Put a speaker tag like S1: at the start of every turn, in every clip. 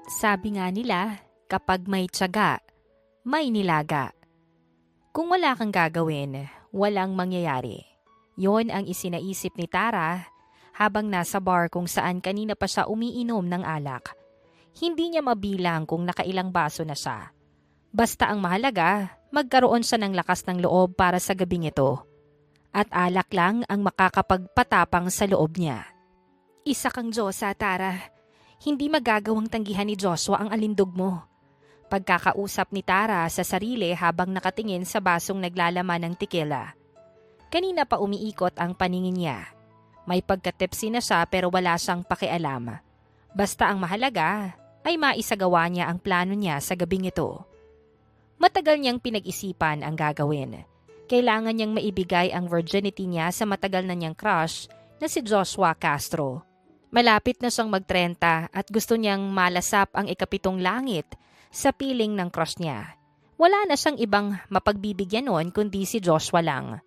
S1: Sabi nga nila, kapag may tiyaga, may nilaga. Kung wala kang gagawin, walang mangyayari. Yon ang isinaisip ni Tara habang nasa bar kung saan kanina pa siya umiinom ng alak. Hindi niya mabilang kung nakailang baso na siya. Basta ang mahalaga, magkaroon siya ng lakas ng loob para sa gabing ito. At alak lang ang makakapagpatapang sa loob niya. Isa kang Diyosa, Tara. Hindi magagawang tanggihan ni Joshua ang alindog mo. Pagkakausap ni Tara sa sarili habang nakatingin sa basong naglalaman ng tequila. Kanina pa umiikot ang paningin niya. May pagkatipsi na siya pero wala siyang pakialam. Basta ang mahalaga ay maisagawa niya ang plano niya sa gabing ito. Matagal niyang pinag-isipan ang gagawin. Kailangan niyang maibigay ang virginity niya sa matagal na niyang crush na si Joshua Castro. Malapit na siyang mag-30 at gusto niyang malasap ang ikapitong langit sa piling ng crush niya. Wala na siyang ibang mapagbibigyan noon kundi si Joshua lang.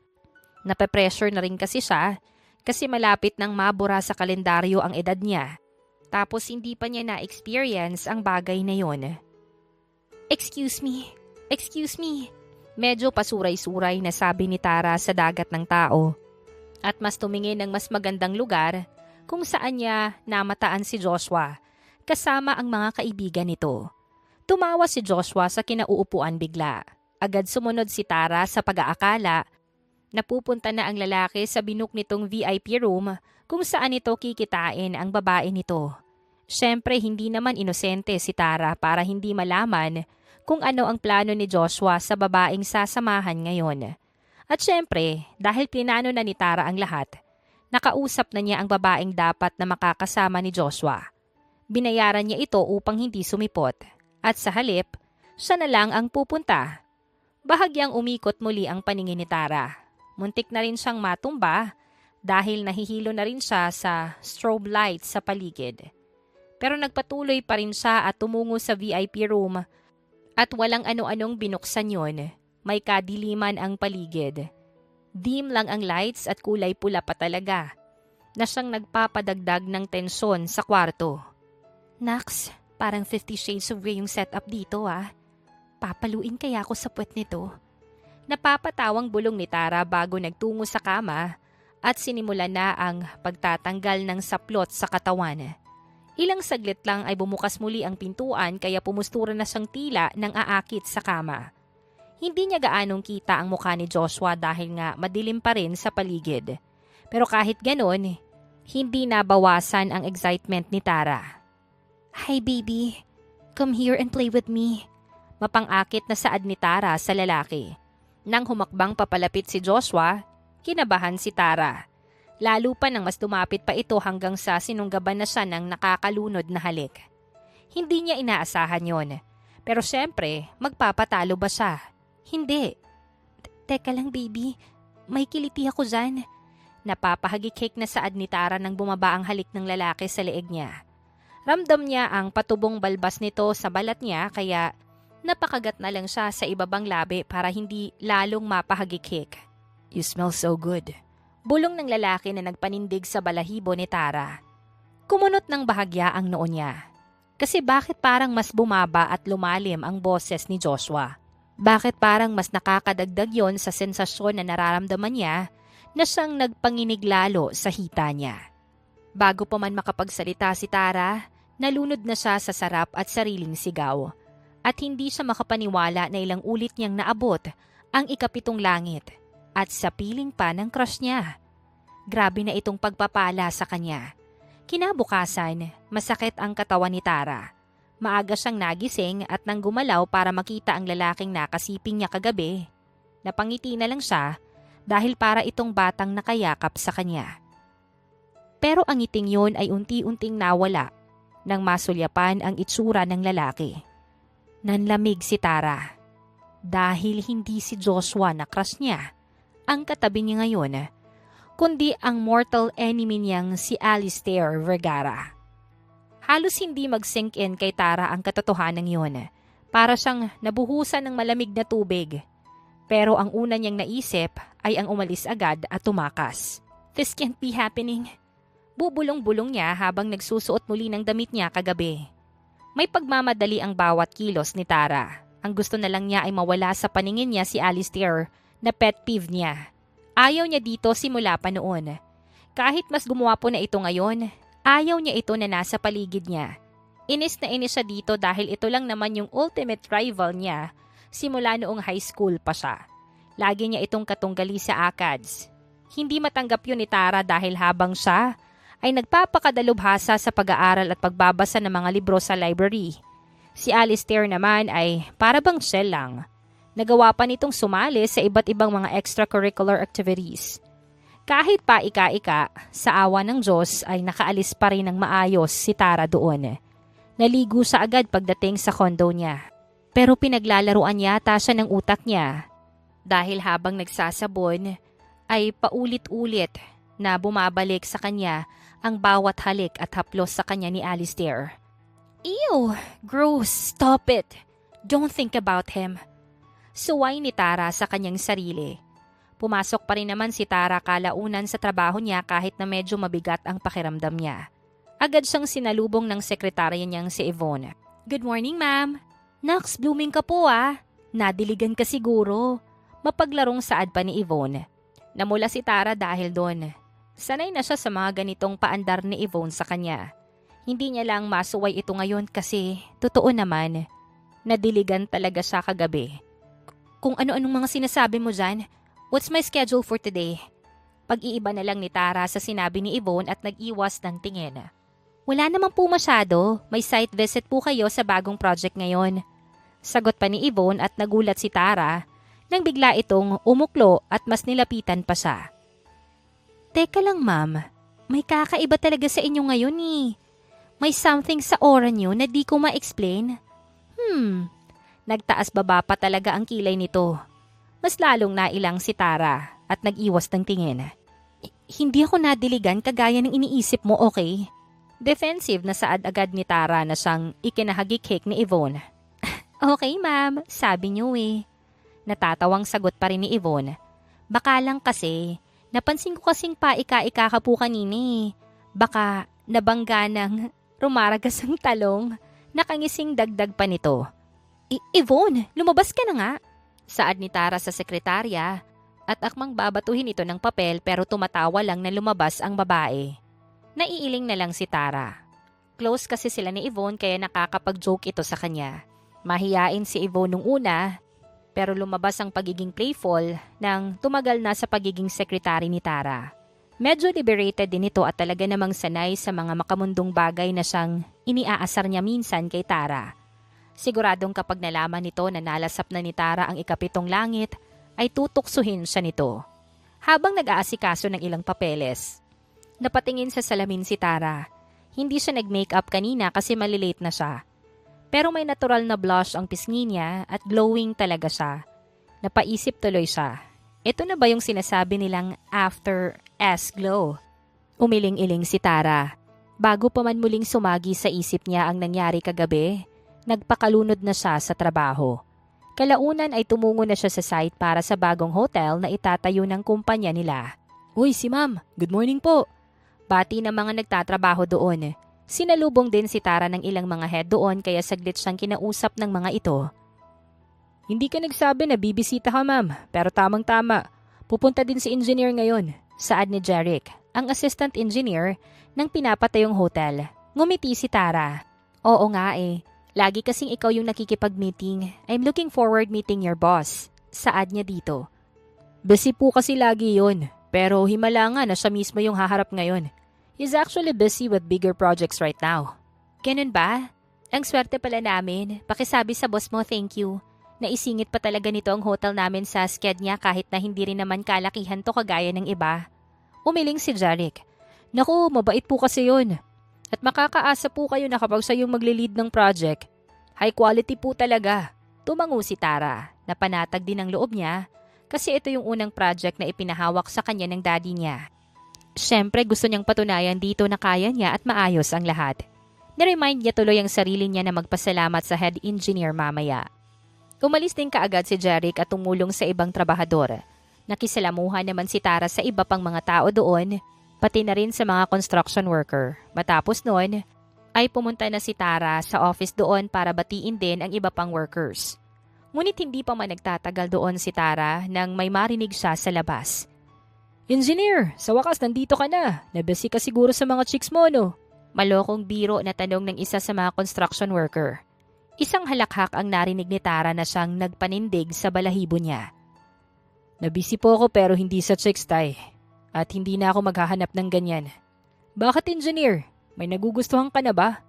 S1: Nape-pressure na rin kasi siya kasi malapit nang mabura sa kalendaryo ang edad niya. Tapos hindi pa niya na-experience ang bagay na yon. Excuse me. Medyo pasuray-suray na sabi ni Tara sa dagat ng tao. At mas tumingin ng mas magandang lugar kung saan niya namataan si Joshua kasama ang mga kaibigan nito. Tumawa si Joshua sa kinauupuan bigla. Agad sumunod si Tara sa pag-aakala na pupunta na ang lalaki sa binook nitong VIP room kung saan ito kikitain ang babae nito. Siyempre hindi naman inosente si Tara para hindi malaman kung ano ang plano ni Joshua sa babaeng sasamahan ngayon. At siyempre, dahil plinano na ni Tara ang lahat, nakausap na niya ang babaeng dapat na makakasama ni Joshua. Binayaran niya ito upang hindi sumipot. At sa halip, siya na lang ang pupunta. Bahagyang umikot muli ang paningin ni Tara. Muntik na rin siyang matumba dahil nahihilo na rin siya sa strobe lights sa paligid. Pero nagpatuloy pa rin siya at tumungo sa VIP room at walang ano-anong binuksan yon. May kadiliman ang paligid. Dim lang ang lights at kulay pula pa talaga na siyang nagpapadagdag ng tensyon sa kwarto. Naks, parang 50 Shades of Grey yung setup dito ah. Papaluin kaya ako sa puwet nito. Napapatawang bulong ni Tara bago nagtungo sa kama at sinimula na ang pagtatanggal ng saplot sa katawan. Ilang saglit lang ay bumukas muli ang pintuan kaya pumustura na siyang tila ng aakit sa kama. Hindi niya gaanong kita ang mukha ni Joshua dahil nga madilim pa rin sa paligid. Pero kahit ganon, hindi nabawasan ang excitement ni Tara. Hi baby, come here and play with me. Mapang-akit na saad ni Tara sa lalaki. Nang humakbang papalapit si Joshua, kinabahan si Tara. Lalo pa nang mas lumapit pa ito hanggang sa sinunggaban na siya ng nakakalunod na halik. Hindi niya inaasahan yon. Pero syempre, magpapatalo ba siya? Hindi. Teka lang baby, may kiliti ako dyan. Napapahagikik na saad ni Tara nang bumaba ang halik ng lalaki sa leeg niya. Ramdam niya ang patubong balbas nito sa balat niya kaya napakagat na lang siya sa ibabang labi para hindi lalong mapahagikik. You smell so good. Bulong ng lalaki na nagpanindig sa balahibo ni Tara. Kumunot ng bahagya ang noo niya. Kasi bakit parang mas bumaba at lumalim ang boses ni Joshua? Bakit parang mas nakakadagdag yon sa sensasyon na nararamdaman niya na siyang nagpanginig lalo sa hita niya? Bago pa man makapagsalita si Tara, nalunod na siya sa sarap at sariling sigaw. At hindi siya makapaniwala na ilang ulit niyang naabot ang ikapitong langit at sa piling pa ng crush niya. Grabe na itong pagpapala sa kanya. Kinabukasan, masakit ang katawan ni Tara. Maaga siyang nagising at nang gumalaw para makita ang lalaking nakasiping niya kagabi. Napangiti na lang siya dahil para itong batang nakayakap sa kanya. Pero ang ngiting yun ay unti-unting nawala nang masulyapan ang itsura ng lalaki. Nanlamig si Tara dahil hindi si Joshua na crush niya ang katabi niya ngayon, kundi ang mortal enemy niyang si Alistair Vergara. Halos hindi mag-sink in kay Tara ang katotohanan yun. Para siyang nabuhusan ng malamig na tubig. Pero ang una niyang naisip ay ang umalis agad at tumakas. This can't be happening. Bubulong-bulong niya habang nagsusuot muli ng damit niya kagabi. May pagmamadali ang bawat kilos ni Tara. Ang gusto na lang niya ay mawala sa paningin niya si Alistair na pet peeve niya. Ayaw niya dito simula pa noon. Kahit mas gumawa na ito ngayon, ayaw niya ito na nasa paligid niya. Inis na inis siya dito dahil ito lang naman yung ultimate rival niya simula noong high school pa siya. Lagi niya itong katunggali sa ACADS. Hindi matanggap yun ni Tara dahil habang siya ay nagpapakadalubhasa sa pag-aaral at pagbabasa ng mga libro sa library. Si Alistair naman ay para bang shell lang. Nagawa pa nitong sumali sa iba't ibang mga extracurricular activities. Kahit pa ika-ika, sa awa ng Diyos ay nakaalis pa rin ng maayos si Tara doon. Naligo siya agad pagdating sa condo niya. Pero pinaglalaruan yata siya ng utak niya. Dahil habang nagsasabon, ay paulit-ulit na bumabalik sa kanya ang bawat halik at haplos sa kanya ni Alistair. Ew! Gross! Stop it! Don't think about him. Suway ni Tara sa kanyang sarili. Pumasok pa rin naman si Tara kalaunan sa trabaho niya kahit na medyo mabigat ang pakiramdam niya. Agad siyang sinalubong ng sekretarya niyang si Yvonne. Good morning, ma'am. Naks, blooming ka po ah. Nadiligan ka siguro. Mapaglarong saad pa ni Yvonne. Namula si Tara dahil doon. Sanay na siya sa mga ganitong paandar ni Yvonne sa kanya. Hindi niya lang masuway ito ngayon kasi, totoo naman, nadiligan talaga siya kagabi. Kung ano-anong mga sinasabi mo dyan, what's my schedule for today? Pag-iiba na lang ni Tara sa sinabi ni Yvonne at nag-iwas ng tingin. Wala naman po masyado, may site visit po kayo sa bagong project ngayon. Sagot pa ni Yvonne at nagulat si Tara nang bigla itong umuklo at mas nilapitan pa siya. Teka lang ma'am, may kakaiba talaga sa inyo ngayon eh. May something sa aura niyo na di ko ma-explain. Nagtaas baba pa talaga ang kilay nito. Mas lalong nailang si Tara at nag-iwas ng tingin. Hindi ako nadiligan kagaya ng iniisip mo, okay? Defensive na saad agad ni Tara na siyang ikinahagik-hik ni Yvonne. Okay ma'am, sabi niyo eh. Natatawang sagot pa rin ni Yvonne. Baka lang kasi, napansin ko kasing paika-ika ka po kanina eh. Baka nabangga ng rumaragas ang talong. Nakangising dagdag pa nito. Yvonne, lumabas ka na nga. Saad ni Tara sa sekretarya at akmang babatuhin ito ng papel pero tumatawa lang na lumabas ang babae. Naiiling na lang si Tara. Close kasi sila ni Yvonne kaya nakakapag-joke ito sa kanya. Mahiyain si Yvonne nung una pero lumabas ang pagiging playful nang tumagal na sa pagiging sekretary ni Tara. Medyo liberated din ito at talaga namang sanay sa mga makamundong bagay na siyang iniaasar niya minsan kay Tara. Siguradong kapag nalaman nito na nalasap na ni Tara ang ikapitong langit, ay tutuksuhin siya nito. Habang nag-aasikaso ng ilang papeles, napatingin sa salamin si Tara. Hindi siya nag-makeup kanina kasi malilate na siya. Pero may natural na blush ang pisngi niya at glowing talaga siya. Napaisip tuloy siya. Ito na ba yung sinasabi nilang after S-glow? Umiling-iling si Tara. Bago pa man muling sumagi sa isip niya ang nangyari kagabi, nagpakalunod na siya sa trabaho. Kalaunan ay tumungo na siya sa site para sa bagong hotel na itatayo ng kumpanya nila. Uy, si ma'am. Good morning po. Bati ng mga nagtatrabaho doon. Sinalubong din si Tara ng ilang mga head doon kaya saglit siyang kinausap ng mga ito. Hindi ka nagsabi na bibisita ka ma'am, pero tamang-tama. Pupunta din si engineer ngayon, saad ni Jeric, ang assistant engineer ng pinapatayong hotel. Ngumiti si Tara. Oo nga eh. Lagi kasing ikaw yung nakikipag-meeting. I'm looking forward meeting your boss. Saad niya dito. Busy po kasi lagi yun. Pero himala nga na siya mismo yung haharap ngayon. He's actually busy with bigger projects right now. Ganun ba? Ang swerte pala namin. Pakisabi sa boss mo thank you. Naisingit pa talaga nito ang hotel namin sa sked niya kahit na hindi rin naman kalakihan to kagaya ng iba. Umiling si Jeric. Naku, mabait po kasi yun. At makakaasa po kayo na kapag siya yung maglilid ng project. High quality po talaga. Tumango si Tara. Napanatag din ang loob niya kasi ito yung unang project na ipinahawak sa kanya ng daddy niya. Siyempre gusto niyang patunayan dito na kaya niya at maayos ang lahat. Niremind niya tuloy ang sarili niya na magpasalamat sa head engineer mamaya. Umalis din kaagad si Jeric at tumulong sa ibang trabahador. Nakisalamuhan naman si Tara sa iba pang mga tao doon, pati na rin sa mga construction worker. Matapos noon, ay pumunta na si Tara sa office doon para batiin din ang iba pang workers. Ngunit hindi pa man nagtatagal doon si Tara nang may marinig siya sa labas. "Engineer, sa wakas nandito ka na. Nabesi ka siguro sa mga chicks mo, no?" Malokong biro na tanong ng isa sa mga construction worker. Isang halakhak ang narinig ni Tara na siyang nagpanindig sa balahibo niya. "Nabisi po ako pero hindi sa chicks, tay. At hindi na ako maghahanap ng ganyan." "Bakit, engineer? May nagugustuhan ka na ba?"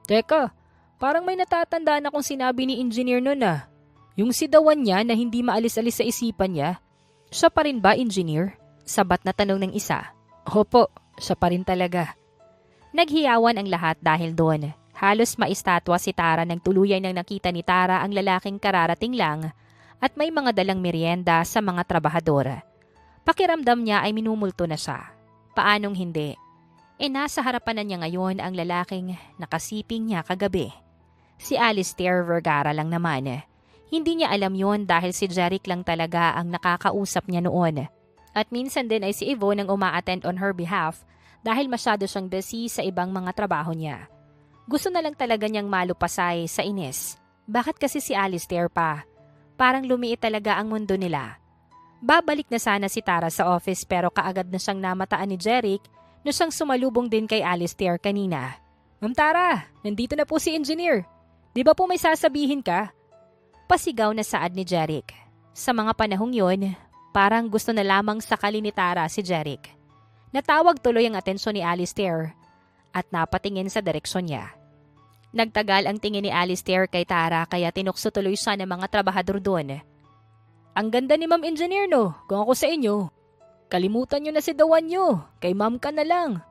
S1: "Teka, parang may natatandaan akong sinabi ni engineer nun ah. Yung sidawan niya na hindi maalis-alis sa isipan niya. Siya pa rin ba, engineer?" Sabat na tanong ng isa. "Opo, siya pa rin talaga." Naghiyawan ang lahat dahil doon. Halos maistatwa si Tara nang tuluyan nang nakita ni Tara ang lalaking kararating lang at may mga dalang merienda sa mga trabahador. Pakiramdam niya ay minumulto na siya. Paanong hindi? Nasa harapan na niya ngayon ang lalaking nakasiping niya kagabi. Si Alistair Vergara lang naman. Hindi niya alam yon dahil si Jeric lang talaga ang nakakausap niya noon. At minsan din ay si Yvonne ang uma-attend on her behalf dahil masyado siyang busy sa ibang mga trabaho niya. Gusto na lang talaga niyang malupasay sa inis. Bakit kasi si Alistair pa? Parang lumiit talaga ang mundo nila. Babalik na sana si Tara sa office pero kaagad na siyang namataan ni Jeric na siyang sumalubong din kay Alistair kanina. "Ma'am Tara, nandito na po si engineer. Di ba po may sasabihin ka?" Pasigaw na saad ni Jeric. Sa mga panahong yon, parang gusto na lamang sakali ni Tara si Jeric. Natawag tuloy ang atensyon ni Alistair at napatingin sa direksyon niya. Nagtagal ang tingin ni Alistair kay Tara kaya tinukso tuloy siya ng mga trabahador doon. "Ang ganda ni Ma'am Engineer, no? Kung ako sa inyo, kalimutan nyo na si dawan nyo. Kay ma'am ka na lang.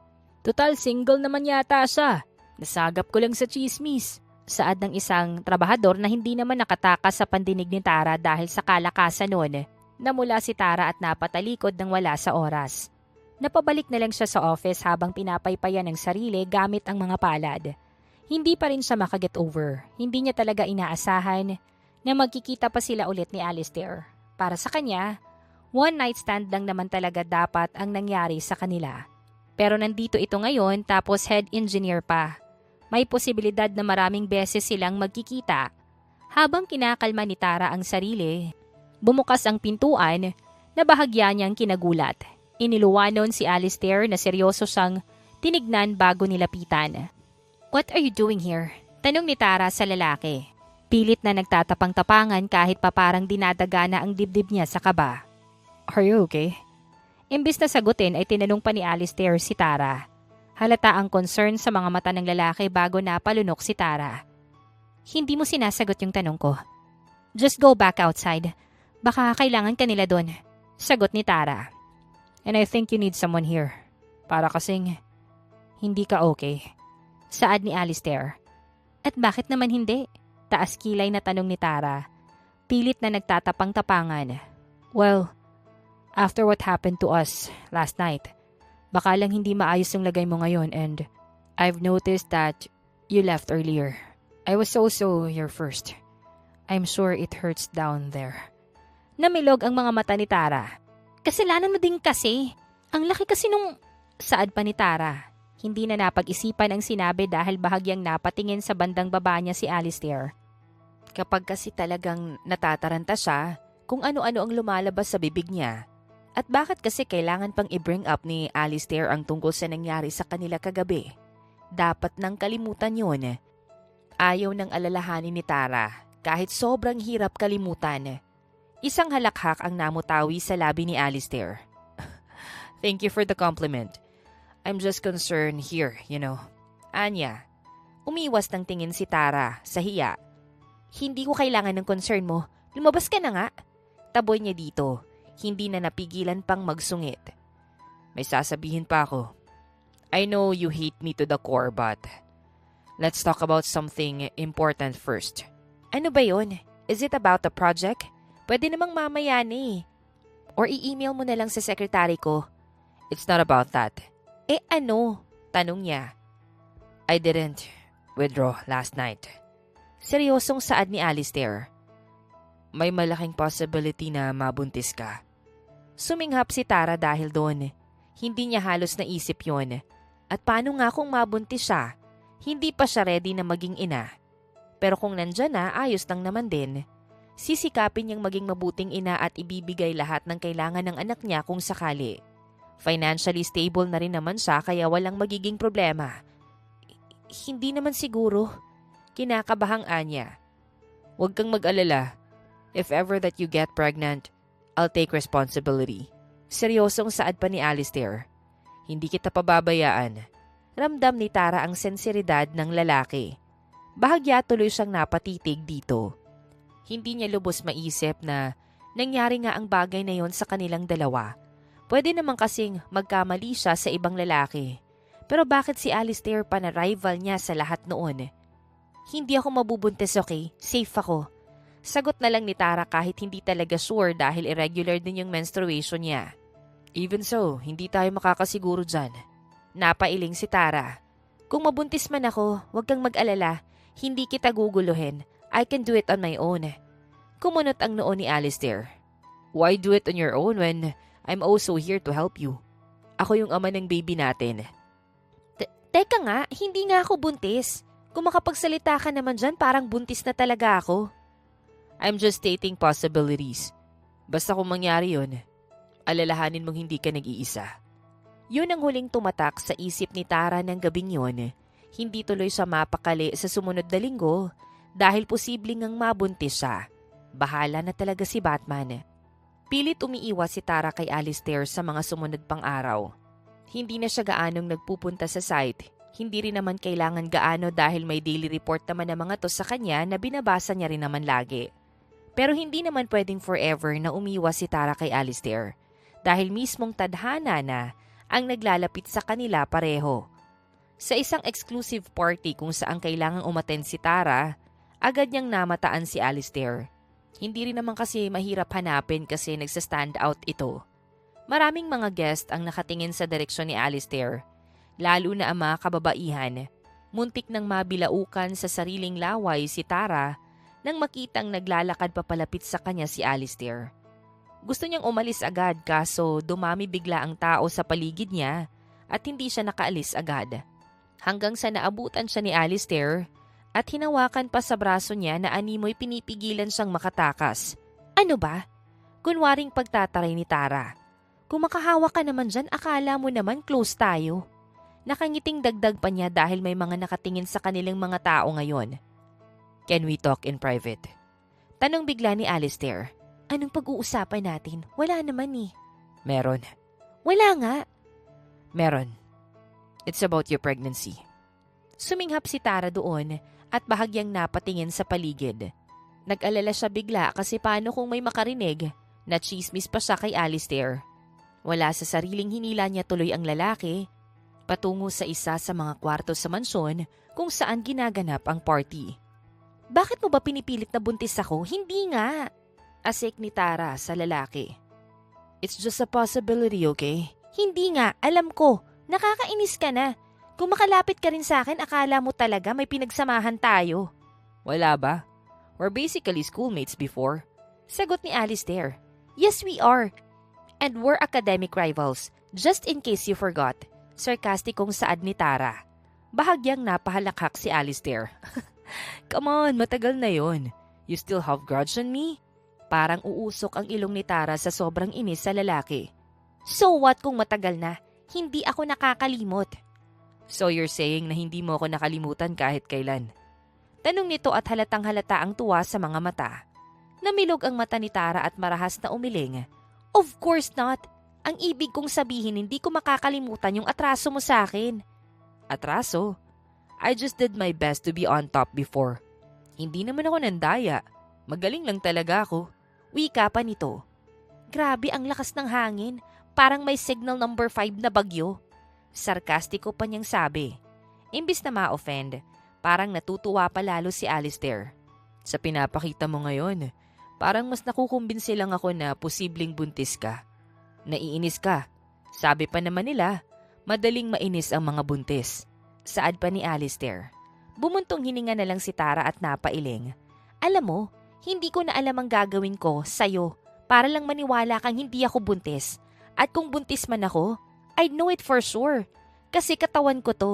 S1: Total single naman yata siya. Nasagap ko lang sa chismis." Saad ng isang trabahador na hindi naman nakatakas sa pandinig ni Tara dahil sa kalakasan noon. Namula si Tara at napatalikod ng wala sa oras. Napabalik na lang siya sa office habang pinapaypayan ng sarili gamit ang mga palad. Hindi pa rin siya makaget over. Hindi niya talaga inaasahan na magkikita pa sila ulit ni Alistair. Para sa kanya, one night stand lang naman talaga dapat ang nangyari sa kanila. Pero nandito ito ngayon tapos head engineer pa. May posibilidad na maraming beses silang magkikita. Habang kinakalma ni Tara ang sarili, bumukas ang pintuan na bahagya niyang kinagulat. Iniluwanon si Alistair na seryoso siyang tinignan bago nilapitan. "What are you doing here?" Tanong ni Tara sa lalaki. Pilit na nagtatapang-tapangan kahit pa parang dinadaga na ang dibdib niya sa kaba. "Are you okay?" Imbis na sagutin ay tinanong pa ni Alistair si Tara. Halata ang concern sa mga mata ng lalaki bago napalunok si Tara. "Hindi mo sinasagot yung tanong ko. Just go back outside. Baka kailangan ka nila doon." Sagot ni Tara. "And I think you need someone here. Para kasing hindi ka okay." Saad ni Alistair. "At bakit naman hindi?" Taas kilay na tanong ni Tara. Pilit na nagtatapang-tapangan. "Well, after what happened to us last night, baka lang hindi maayos yung lagay mo ngayon and I've noticed that you left earlier. I was also your first. I'm sure it hurts down there." Namilog ang mga mata ni Tara. "Kasalanan mo din kasi. Ang laki kasi nung..." Saad pa ni Tara. Hindi na napag-isipan ang sinabi dahil bahagyang napatingin sa bandang baba niya si Alistair. Kapag kasi talagang natataranta siya kung ano-ano ang lumalabas sa bibig niya. At bakit kasi kailangan pang i-bring up ni Alistair ang tungkol sa nangyari sa kanila kagabi? Dapat nang kalimutan yun. Ayaw nang alalahanin ni Tara kahit sobrang hirap kalimutan. Isang halakhak ang namutawi sa labi ni Alistair. "Thank you for the compliment. I'm just concerned here, you know." Anya. Umiwas ng tingin si Tara sa hiya. "Hindi ko kailangan ng concern mo. Lumabas ka na nga." Taboy niya dito. Hindi na napigilan pang magsungit. "May sasabihin pa ako. I know you hate me to the core but let's talk about something important first." "Ano ba yun? Is it about the project? Pwede namang mamaya na eh. Or i-email mo na lang sa sekretary ko." "It's not about that." Ano?" Tanong niya. "I didn't withdraw last night." Seryosong saad ni Alistair. "May malaking possibility na mabuntis ka." Suminghap si Tara dahil doon. Hindi niya halos naisip yon. At paano nga kung mabuntis siya? Hindi pa siya ready na maging ina. Pero kung nandyan na, ayos lang naman din. Sisikapin niyang maging mabuting ina at ibibigay lahat ng kailangan ng anak niya kung sakali. Financially stable na rin naman siya kaya walang magiging problema. Hindi naman siguro. Kinakabahang Anya. Huwag kang mag-alala. If ever that you get pregnant, I'll take responsibility. Seryosong saad pa ni Alistair. Hindi kita pababayaan. Ramdam ni Tara ang sensiridad ng lalaki. Bahagya tuloy siyang napatitig dito. Hindi niya lubos maisip na nangyari nga ang bagay na yon sa kanilang dalawa. Pwede naman kasing magkamali siya sa ibang lalaki. Pero bakit si Alistair pa na rival niya sa lahat noon? Hindi ako mabubuntis, okay? Safe ako. Sagot na lang ni Tara kahit hindi talaga sure dahil irregular din yung menstruation niya. Even so, hindi tayo makakasiguro dyan. Napailing si Tara. Kung mabuntis man ako, huwag kang mag-alala. Hindi kita guguluhin. I can do it on my own. Kumunot ang noo ni Alistair. Why do it on your own when I'm also here to help you? Ako yung ama ng baby natin. Teka nga, hindi nga ako buntis. Kung makapagsalita ka naman dyan, parang buntis na talaga ako. I'm just stating possibilities. Basta kung mangyari yun, alalahanin mong hindi ka nag-iisa. Yun ang huling tumatak sa isip ni Tara ng gabing yun. Hindi tuloy siya mapakali sa sumunod na linggo dahil posibleng ngang mabuntis siya. Bahala na talaga si Batman. Pilit umiiwas si Tara kay Alistair sa mga sumunod pang araw. Hindi na siya gaanong nagpupunta sa site. Hindi rin naman kailangan gaano dahil may daily report naman ng mga to sa kanya na binabasa niya rin naman lagi. Pero hindi naman pwedeng forever na umiwas si Tara kay Alistair dahil mismong tadhana na ang naglalapit sa kanila pareho. Sa isang exclusive party kung saan kailangang umattend si Tara, agad niyang namataan si Alistair. Hindi rin naman kasi mahirap hanapin kasi nagsa-stand out ito. Maraming mga guest ang nakatingin sa direksyon ni Alistair, lalo na ang mga kababaihan. Muntik nang mabilaukan sa sariling laway si Tara nang makitang naglalakad papalapit sa kanya si Alistair. Gusto niyang umalis agad kaso dumami bigla ang tao sa paligid niya at hindi siya nakaalis agad. Hanggang sa naabutan siya ni Alistair at hinawakan pa sa braso niya na animoy pinipigilan siyang makatakas. Ano ba? Kunwaring pagtataray ni Tara. Kung makahawak ka naman dyan, akala mo naman close tayo. Nakangiting dagdag pa niya dahil may mga nakatingin sa kanilang mga tao ngayon. Can we talk in private? Tanong bigla ni Alistair. Anong pag-uusapan natin? Wala naman eh. Meron. Wala nga. Meron. It's about your pregnancy. Suminghap si Tara doon at bahagyang napatingin sa paligid. Nag-alala siya bigla kasi paano kung may makarinig na chismis pa siya kay Alistair. Wala sa sariling hinila niya tuloy ang lalaki patungo sa isa sa mga kwarto sa mansyon kung saan ginaganap ang party. Bakit mo ba pinipilit na buntis ako? Hindi nga. Asik ni Tara sa lalaki. It's just a possibility, okay? Hindi nga, alam ko. Nakakainis ka na. Kung makalapit ka rin sa akin, akala mo talaga may pinagsamahan tayo. Wala ba? We're basically schoolmates before. Sagot ni Alistair. Yes, we are. And we're academic rivals, just in case you forgot. Sarkastikong saad ni Tara. Bahagyang napahalakhak si Alistair. Come on, matagal na yon. You still have grudge on me? Parang uusok ang ilong ni Tara sa sobrang inis sa lalaki. So what kung matagal na? Hindi ako nakakalimot. So you're saying na hindi mo ako nakalimutan kahit kailan? Tanong nito at halatang halata ang tuwa sa mga mata. Namilog ang mata ni Tara at marahas na umiling. Of course not. Ang ibig kong sabihin hindi ko makakalimutan yung atraso mo sa akin. Atraso? I just did my best to be on top before. Hindi naman ako nandaya. Magaling lang talaga ako. Wika pa nito. Grabe ang lakas ng hangin. Parang may signal number 5 na bagyo. Sarkastiko pa niyang sabi. Imbis na ma-offend, parang natutuwa pa lalo si Alistair. Sa pinapakita mo ngayon, parang mas nakukumbinsi lang ako na posibleng buntis ka. Naiinis ka. Sabi pa naman nila, madaling mainis ang mga buntis. Saad pa ni Alistair. Bumuntong hininga na lang si Tara at napailing. Alam mo, hindi ko na alam ang gagawin ko sa'yo para lang maniwala kang hindi ako buntis. At kung buntis man ako, I'd know it for sure. Kasi katawan ko to.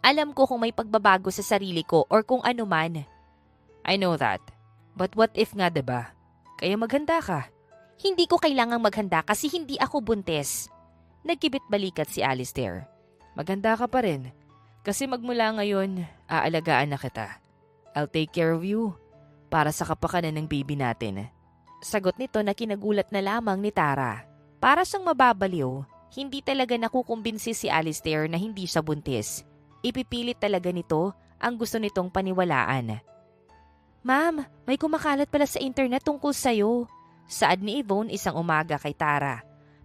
S1: Alam ko kung may pagbabago sa sarili ko or kung ano man.
S2: I know that. But what if nga, diba? Kaya maghanda ka.
S1: Hindi ko kailangang maghanda kasi hindi ako buntis. Nagkibit balikat si Alistair.
S2: Maganda ka pa rin. Kasi magmula ngayon, aalagaan na kita. I'll take care of you para sa kapakanan ng baby natin.
S1: Sagot nito na kinagulat na lamang ni Tara. Para siyang mababaliw, hindi talaga nakukumbinsi si Alistair na hindi siya buntis. Ipipilit talaga nito ang gusto nitong paniwalaan. Ma'am, may kumakalat pala sa internet tungkol sa'yo. Saad ni Yvonne isang umaga kay Tara.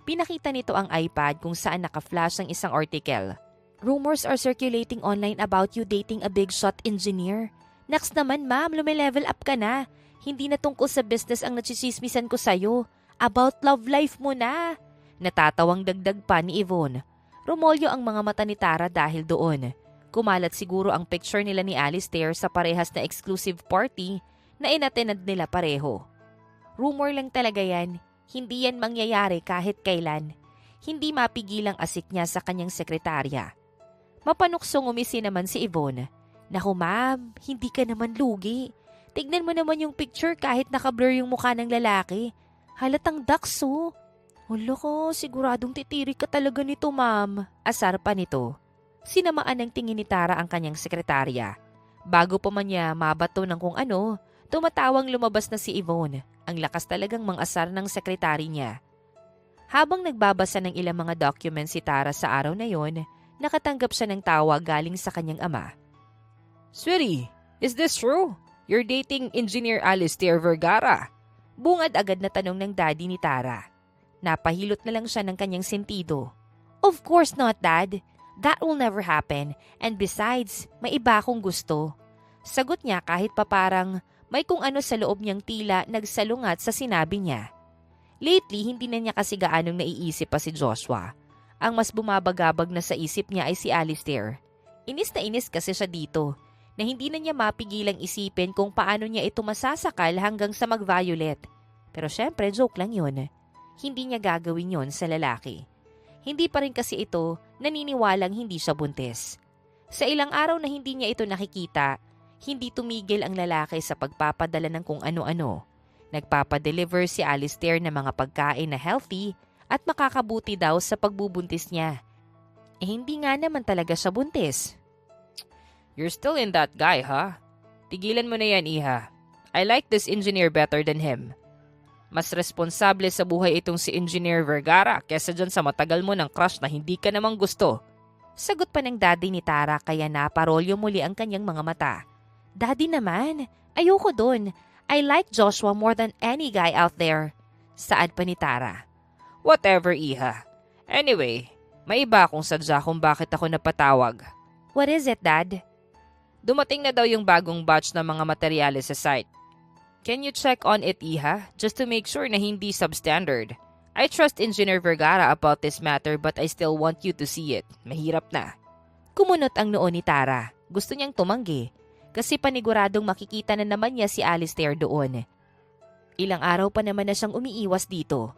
S1: Pinakita nito ang iPad kung saan naka-flash ang isang article. Rumors are circulating online about you dating a big shot engineer. Next naman ma'am, lumilevel up ka na. Hindi na tungkol sa business ang natsisismisan ko sa'yo. About love life mo na. Natatawang dagdag pa ni Yvonne. Rumolyo ang mga mata ni Tara dahil doon. Kumalat siguro ang picture nila ni Alistair sa parehas na exclusive party na inatenad nila pareho. Rumor lang talaga yan. Hindi yan mangyayari kahit kailan. Hindi mapigil ang asik niya sa kanyang sekretarya. Mapanuksong umisi naman si Yvonne. Naku ma'am, hindi ka naman lugi. Tignan mo naman yung picture kahit nakablur yung mukha ng lalaki. Halatang dakso. Hulo ko, siguradong titirik ka talaga nito ma'am. Asar pa nito. Sinamaan ng tingin ni Tara ang kanyang sekretarya. Bago pa man niya mabato ng kung ano, tumatawang lumabas na si Yvonne. Ang lakas talagang mang-asar ng sekretary niya. Habang nagbabasa ng ilang mga documents si Tara sa araw na yon, nakatanggap siya ng tawag galing sa kanyang ama.
S2: Sweetie, is this true? You're dating Engineer Alistair Vergara?
S1: Bungad agad na tanong ng daddy ni Tara. Napahilot na lang siya ng kanyang sentido. Of course not, Dad. That will never happen. And besides, may iba akong gusto. Sagot niya kahit pa parang may kung ano sa loob niyang tila nagsalungat sa sinabi niya. Lately, hindi na niya kasi gaanong naiisip pa si Joshua. Ang mas bumabagabag na sa isip niya ay si Alistair. Inis na inis kasi siya dito, na hindi na niya mapigilang isipin kung paano niya ito masasakal hanggang sa mag-violet. Pero syempre, joke lang yun. Hindi niya gagawin yon sa lalaki. Hindi pa rin kasi ito naniniwalang hindi siya buntis. Sa ilang araw na hindi niya ito nakikita, hindi tumigil ang lalaki sa pagpapadala ng kung ano-ano. Nagpapadeliver si Alistair ng mga pagkain na healthy at makakabuti daw sa pagbubuntis niya. Eh hindi nga naman talaga siya buntis.
S2: You're still in that guy, huh? Tigilan mo na yan, Iha. I like this engineer better than him. Mas responsable sa buhay itong si Engineer Vergara kesa dyan sa matagal mo ng crush na hindi ka namang gusto.
S1: Sagot pa ng daddy ni Tara kaya naparolyo muli ang kanyang mga mata. Daddy naman, ayoko dun. I like Joshua more than any guy out there. Saad pa ni Tara.
S2: Whatever, Iha. Anyway, may iba akong sadya kung bakit ako napatawag.
S1: What is it, Dad?
S2: Dumating na daw yung bagong batch ng mga materyales sa site. Can you check on it, Iha? Just to make sure na hindi substandard. I trust Engineer Vergara about this matter but I still want you to see it. Mahirap na.
S1: Kumunot ang noo ni Tara. Gusto niyang tumanggi. Kasi paniguradong makikita na naman niya si Alistair doon. Ilang araw pa naman na siyang umiiwas dito.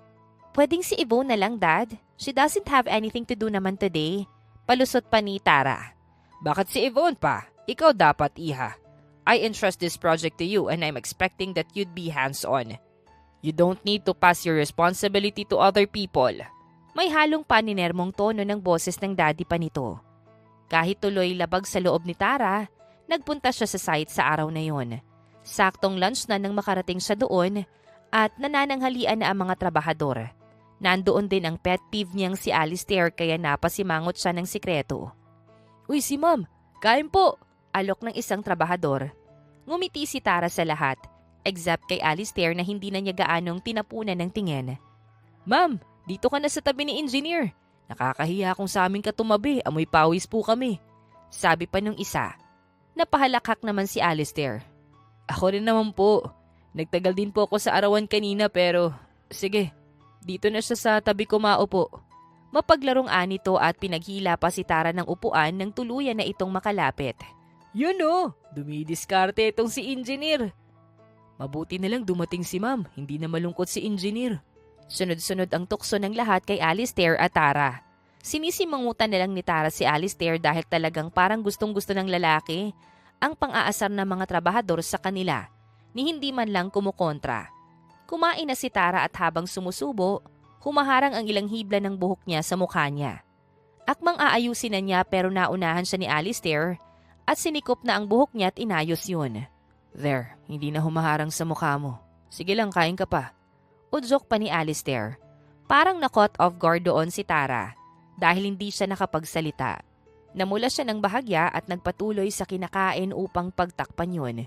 S1: Pwedeng si Yvonne na lang, Dad. She doesn't have anything to do naman today. Palusot pa ni Tara.
S2: Bakit si Yvonne pa? Ikaw dapat, Iha. I entrust this project to you and I'm expecting that you'd be hands-on. You don't need to pass your responsibility to other people.
S1: May halong paninermong tono ng boses ng daddy pa nito. Kahit tuloy labag sa loob ni Tara, nagpunta siya sa site sa araw na yon. Saktong lunch na nang makarating siya doon at nanananghalian na ang mga trabahador. Nandoon din ang pet peeve niyang si Alistair kaya napasimangot siya ng sikreto.
S2: Uy si ma'am, kain po!
S1: Alok ng isang trabahador. Ngumiti si Tara sa lahat, except kay Alistair na hindi na niya gaanong tinapunan ng tingin.
S2: Ma'am, dito ka na sa tabi ni engineer. Nakakahiya kung sa amin ka tumabi, amoy pawis po kami.
S1: Sabi pa nung isa. Napahalakhak naman si Alistair.
S2: Ako rin naman po. Nagtagal din po ako sa arawan kanina pero sige, dito na siya sa tabi ko maupo.
S1: Mapaglarong anito at pinaghila pa si Tara ng upuan nang tuluyan na itong makalapit.
S2: Yun o, dumidiskarte itong si engineer. Mabuti na lang dumating si ma'am, hindi na malungkot si engineer.
S1: Sunod-sunod ang tukso ng lahat kay Alistair at Tara. Sinisimangutan na lang ni Tara si Alistair dahil talagang parang gustong-gusto ng lalaki ang pang-aasar ng mga trabahador sa kanila ni hindi man lang kumukontra. Kumain na si Tara at habang sumusubo, humaharang ang ilang hibla ng buhok niya sa mukha niya. Akmang aayusin na niya pero naunahan siya ni Alistair at sinikop na ang buhok niya at inayos yun. There, hindi na humaharang sa mukha mo. Sige lang, kain ka pa. Udyok pa ni Alistair. Parang na-caught off guard doon si Tara dahil hindi siya nakapagsalita. Namula siya ng bahagya at nagpatuloy sa kinakain upang pagtakpan yun.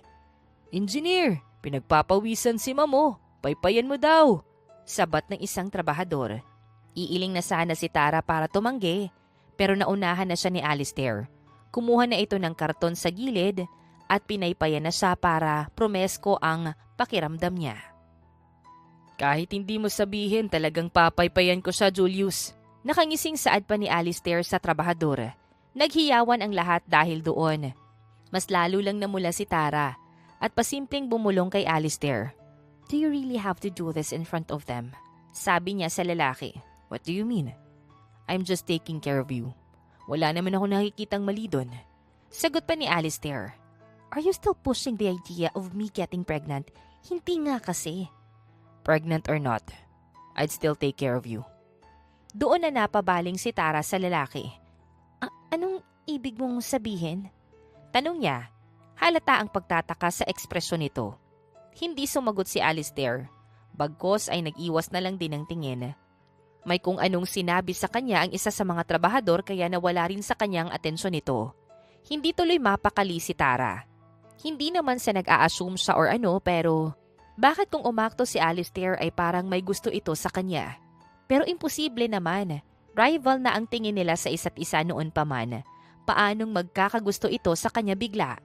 S1: Engineer, pinagpapawisan si Mamo. Paypayan mo daw. Sabat ng isang trabahador. Iiling na sana si Tara para tumanggi pero naunahan na siya ni Alistair. Kumuha na ito ng karton sa gilid at pinaypayan na siya para promesko ang pakiramdam niya. Kahit hindi mo sabihin talagang papaypayan ko siya, Julius. Nakangising saad pa ni Alistair sa trabahador. Naghiyawan ang lahat dahil doon. Mas lalo lang namula si Tara at pasimpleng bumulong kay Alistair. Do you really have to do this in front of them? Sabi niya sa lalaki. What do you mean? I'm just taking care of you. Wala naman ako nakikitang mali doon. Sagot pa ni Alistair. Are you still pushing the idea of me getting pregnant? Hindi nga kasi. Pregnant or not, I'd still take care of you. Doon na napabaling si Tara sa lalaki. Anong ibig mong sabihin? Tanong niya. Halata ang pagtataka sa ekspresyon nito. Hindi sumagot si Alistair. Bagkos ay nag-iwas na lang din ng tingin. May kung anong sinabi sa kanya ang isa sa mga trabahador kaya nawala rin sa kanyang atensyon nito. Hindi tuloy mapakali si Tara. Hindi naman siya nag-a-assume siya or ano pero bakit kung umakto si Alistair ay parang may gusto ito sa kanya? Pero imposible naman. Rival na ang tingin nila sa isa't isa noon pa man. Paanong magkakagusto ito sa kanya bigla?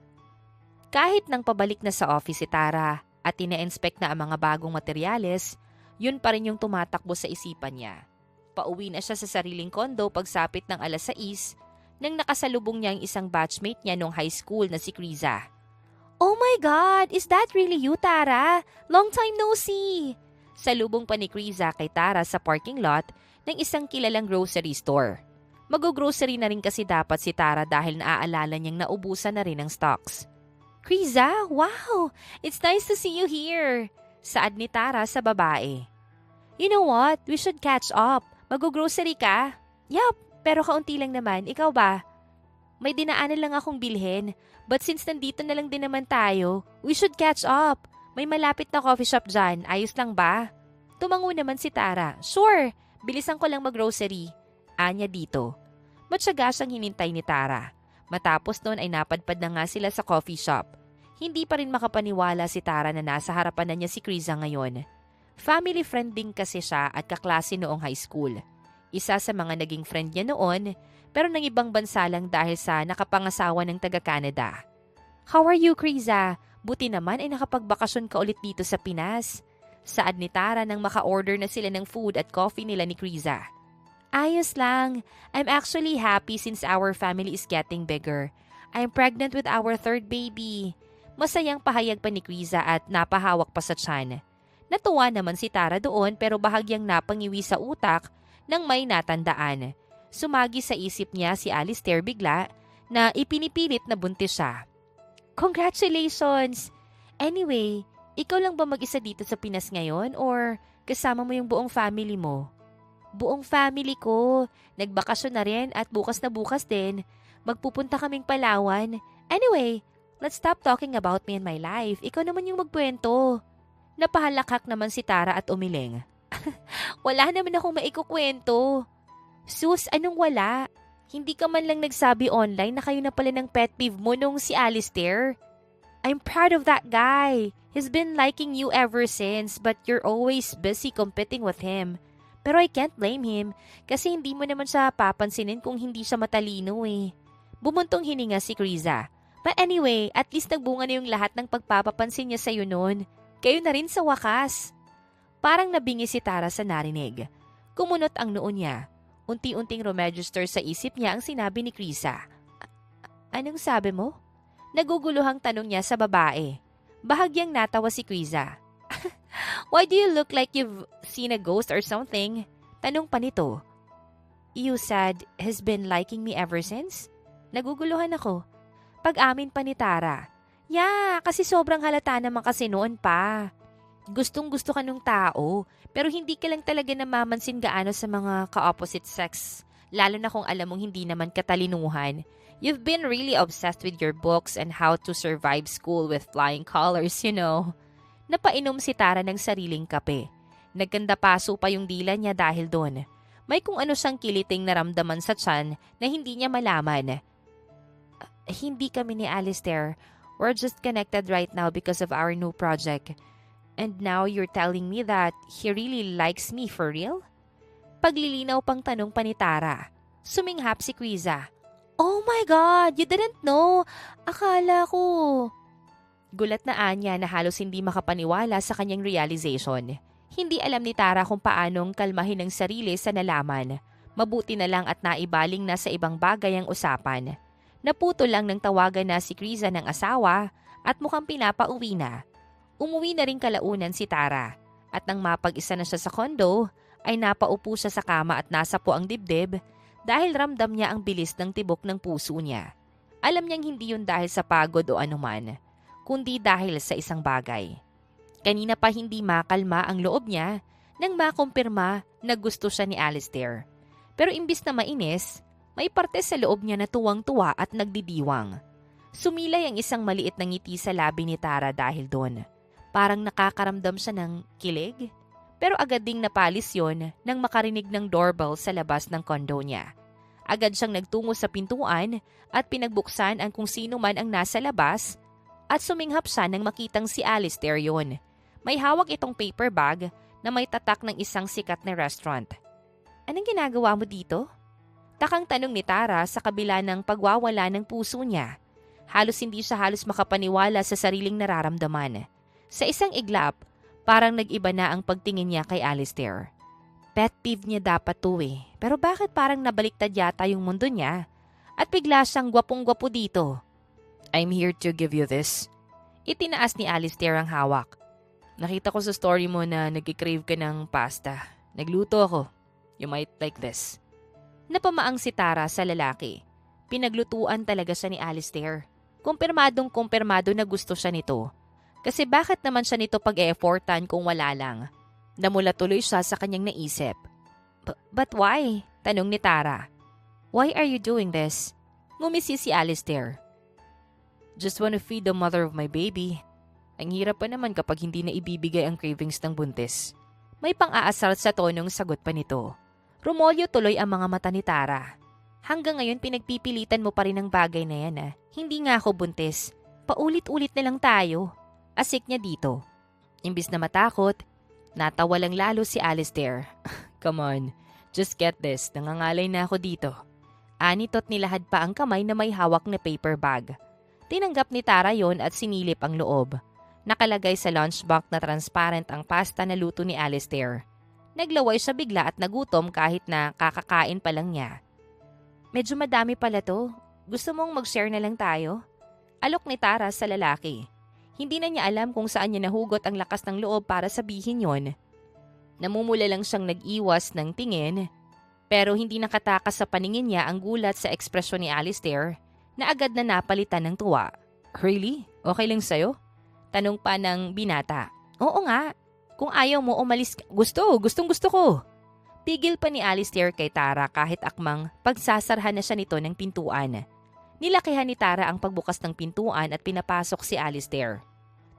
S1: Kahit nang pabalik na sa office si Tara at ina-inspect na ang mga bagong materyales, yun pa rin yung tumatakbo sa isipan niya. Pauwi na siya sa sariling kondo pagsapit ng 6:00 nang nakasalubong niya ang isang batchmate niya nung high school na si Kriza. Oh my God! Is that really you, Tara? Long time no see! Salubong pa ni Kriza kay Tara sa parking lot ng isang kilalang grocery store. Mag-grocery na rin kasi dapat si Tara dahil naaalala niyang naubusan na rin ang stocks. Kriza, wow! It's nice to see you here! Saad ni Tara sa babae. You know what? We should catch up. Mag-grocery ka? Yup, pero kaunti lang naman. Ikaw ba? May dinaanan lang akong bilhin. But since nandito na lang din naman tayo, we should catch up. May malapit na coffee shop dyan. Ayos lang ba? Tumango naman si Tara. Sure, bilisan ko lang mag-grocery. Anya dito. Matyaga siyang hinintay ni Tara. Matapos noon ay napadpad na nga sila sa coffee shop. Hindi pa rin makapaniwala si Tara na nasa harapan na niya si Kriza ngayon. Family friend din kasi siya at kaklase noong high school. Isa sa mga naging friend niya noon, pero nang ibang bansa lang dahil sa nakapangasawa ng taga-Canada. How are you, Kriza? Buti naman ay nakapagbakasyon ka ulit dito sa Pinas. Saad ni Tara nang maka-order na sila ng food at coffee nila ni Kriza. Ayos lang. I'm actually happy since our family is getting bigger. I'm pregnant with our 3rd baby. Masayang pahayag pa ni Kriza at napahawak pa sa tiyan. Natuwa naman si Tara doon pero bahagyang napangiwi sa utak nang may natandaan. Sumagi sa isip niya si Alistair bigla na ipinipilit na buntis siya. Congratulations! Anyway, ikaw lang ba mag-isa dito sa Pinas ngayon or kasama mo yung buong family mo? Buong family ko. Nagbakasyon na rin at bukas na bukas din. Magpupunta kaming Palawan. Anyway, let's stop talking about me and my life. Ikaw naman yung magkwento. Napahalakak naman si Tara at umiling. Wala naman akong maikukwento. Sus, anong wala? Hindi ka man lang nagsabi online na kayo na pala ng pet peeve mo nung si Alistair. I'm proud of that guy. He's been liking you ever since but you're always busy competing with him. Pero I can't blame him kasi hindi mo naman siya papansinin kung hindi siya matalino eh. Bumuntong hininga si Kriza. But anyway, at least nagbunga na yung lahat ng pagpapapansin niya sa'yo noon. Kayo na rin sa wakas. Parang nabingi si Tara sa narinig. Kumunot ang noo niya. Unti-unting rumegister sa isip niya ang sinabi ni Kriza. Anong sabi mo? Naguguluhang tanong niya sa babae. Bahagyang natawa si Kriza. Why do you look like you've seen a ghost or something? Tanong pa nito. You said he's been liking me ever since? Naguguluhan ako. Pag-amin pa ni Tara. Yeah, kasi sobrang halata naman kasi noon pa. Gustong-gusto ka nung tao, pero hindi ka lang talaga namamansin gaano sa mga ka-opposite sex. Lalo na kung alam mong hindi naman katalinuhan. You've been really obsessed with your books and how to survive school with flying colors, you know. Napainom si Tara ng sariling kape. Nagkanda paso pa yung dila niya dahil doon. May kung ano siyang kiliting naramdaman sa tiyan na hindi niya malaman. Hindi kami ni Alistair. We're just connected right now because of our new project. And now you're telling me that he really likes me for real? Paglilinaw pang tanong pa ni Tara. Suminghap si Quiza. Oh my God! You didn't know! Akala ko... Gulat na Anya na halos hindi makapaniwala sa kanyang realization. Hindi alam ni Tara kung paanong kalmahin ang sarili sa nalaman. Mabuti na lang at naibaling na sa ibang bagay ang usapan. Naputo lang ng tawagan na si Criza ng asawa at mukhang pinapauwi na. Umuwi na rin kalaunan si Tara at nang mapag-isa na siya sa kondo ay napaupo siya sa kama at nasa po ang dibdib dahil ramdam niya ang bilis ng tibok ng puso niya. Alam niyang hindi yun dahil sa pagod o anuman, kundi dahil sa isang bagay. Kanina pa hindi makalma ang loob niya nang makumpirma na gusto siya ni Alistair. Pero imbis na mainis, may parte sa loob niya na tuwang-tuwa at nagdidiwang. Sumilay ang isang maliit na ngiti sa labi ni Tara dahil doon. Parang nakakaramdam siya ng kilig. Pero agad ding napalis yon nang makarinig ng doorbell sa labas ng kondo niya. Agad siyang nagtungo sa pintuan at pinagbuksan ang kung sino man ang nasa labas at suminghap siya nang makitang si Alistair yon. May hawak itong paper bag na may tatak ng isang sikat na restaurant. Anong ginagawa mo dito? Takang tanong ni Tara sa kabila ng pagwawala ng puso niya. Halos hindi siya makapaniwala sa sariling nararamdaman. Sa isang iglap, parang nag-iba na ang pagtingin niya kay Alistair. Pet peeve niya dapat to eh. Pero bakit parang nabaliktad yata yung mundo niya? At bigla siyang gwapong-gwapo dito. I'm here to give you this. Itinaas ni Alistair ang hawak. Nakita ko sa story mo na nag-crave ka ng pasta. Nagluto ako. You might like this. Napamaang si Tara sa lalaki. Pinaglutuan talaga siya ni Alistair. Kumpirmadong-kumpirmado na gusto siya nito. Kasi bakit naman siya nito pag-e-effortan kung wala lang? Namula tuloy siya sa kanyang naisip. But why? Tanong ni Tara. Why are you doing this? Ngumisi si Alistair. Just wanna feed the mother of my baby. Ang hirap pa naman kapag hindi na ibibigay ang cravings ng buntis. May pang-aasar sa tonong sagot pa nito. Rumolyo tuloy ang mga mata ni Tara. Hanggang ngayon pinagpipilitan mo pa rin ang bagay na yan ah. Hindi nga ako buntis. Paulit-ulit na lang tayo. Asik niya dito. Imbis na matakot, natawa lang lalo si Alistair. Come on, just get this. Nangangalay na ako dito. Anitot nilahad pa ang kamay na may hawak na paper bag. Tinanggap ni Tara yon at sinilip ang loob. Nakalagay sa lunchbox na transparent ang pasta na luto ni Alistair. Naglaway siya bigla at nagutom kahit na kakakain pa lang niya. Medyo madami pala to. Gusto mong mag-share na lang tayo? Alok ni Tara sa lalaki. Hindi na niya alam kung saan niya nahugot ang lakas ng loob para sabihin yon. Namumula lang siyang nag-iwas ng tingin, pero hindi nakatakas sa paningin niya ang gulat sa ekspresyon ni Alistair na agad na napalitan ng tuwa. Really? Okay lang sa'yo? Tanong pa ng binata. Oo nga. Kung ayaw mo umalis, gustong gusto ko. Pigil pa ni Alistair kay Tara kahit akmang pagsasarhan na siya nito ng pintuan. Nilakihan ni Tara ang pagbukas ng pintuan at pinapasok si Alistair.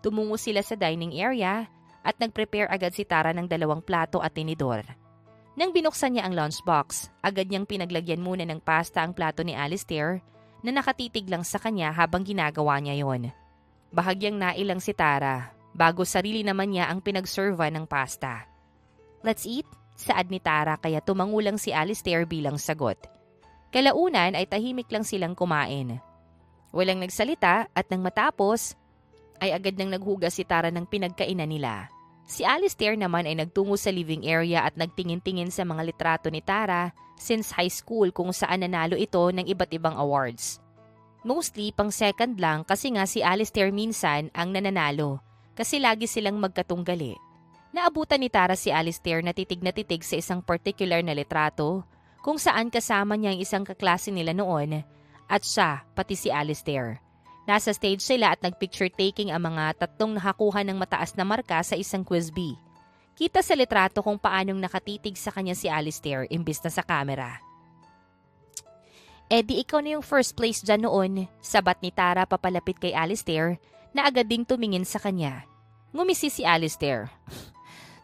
S1: Tumungo sila sa dining area at nag-prepare agad si Tara ng 2 plato at tinidor. Nang binuksan niya ang lunchbox, agad niyang pinaglagyan muna ng pasta ang plato ni Alistair na nakatitig lang sa kanya habang ginagawa niya yon. Bahagyang nailang si Tara bago sarili naman niya ang pinagserva ng pasta. Let's eat, saad ni Tara kaya tumangulang si Alistair bilang sagot. Kalaunan ay tahimik lang silang kumain. Walang nagsalita at nang matapos ay agad nang naghugas si Tara ng pinagkainan nila. Si Alistair naman ay nagtungo sa living area at nagtingin-tingin sa mga litrato ni Tara since high school kung saan nanalo ito ng iba't ibang awards. Mostly pang second lang kasi nga si Alistair minsan ang nananalo kasi lagi silang magkatunggali. Naabutan ni Tara si Alistair na titig sa isang particular na litrato kung saan kasama niya ang isang kaklase nila noon at siya, pati si Alistair. Nasa stage sila at nagpicture taking ang mga tatlong nakakuha ng mataas na marka sa isang quiz bee. Kita sa litrato kung paanong nakatitig sa kanya si Alistair imbis na sa camera. Di ikaw na yung first place dyan noon, sabat ni Tara papalapit kay Alistair na agad ding tumingin sa kanya. Ngumisi si Alistair.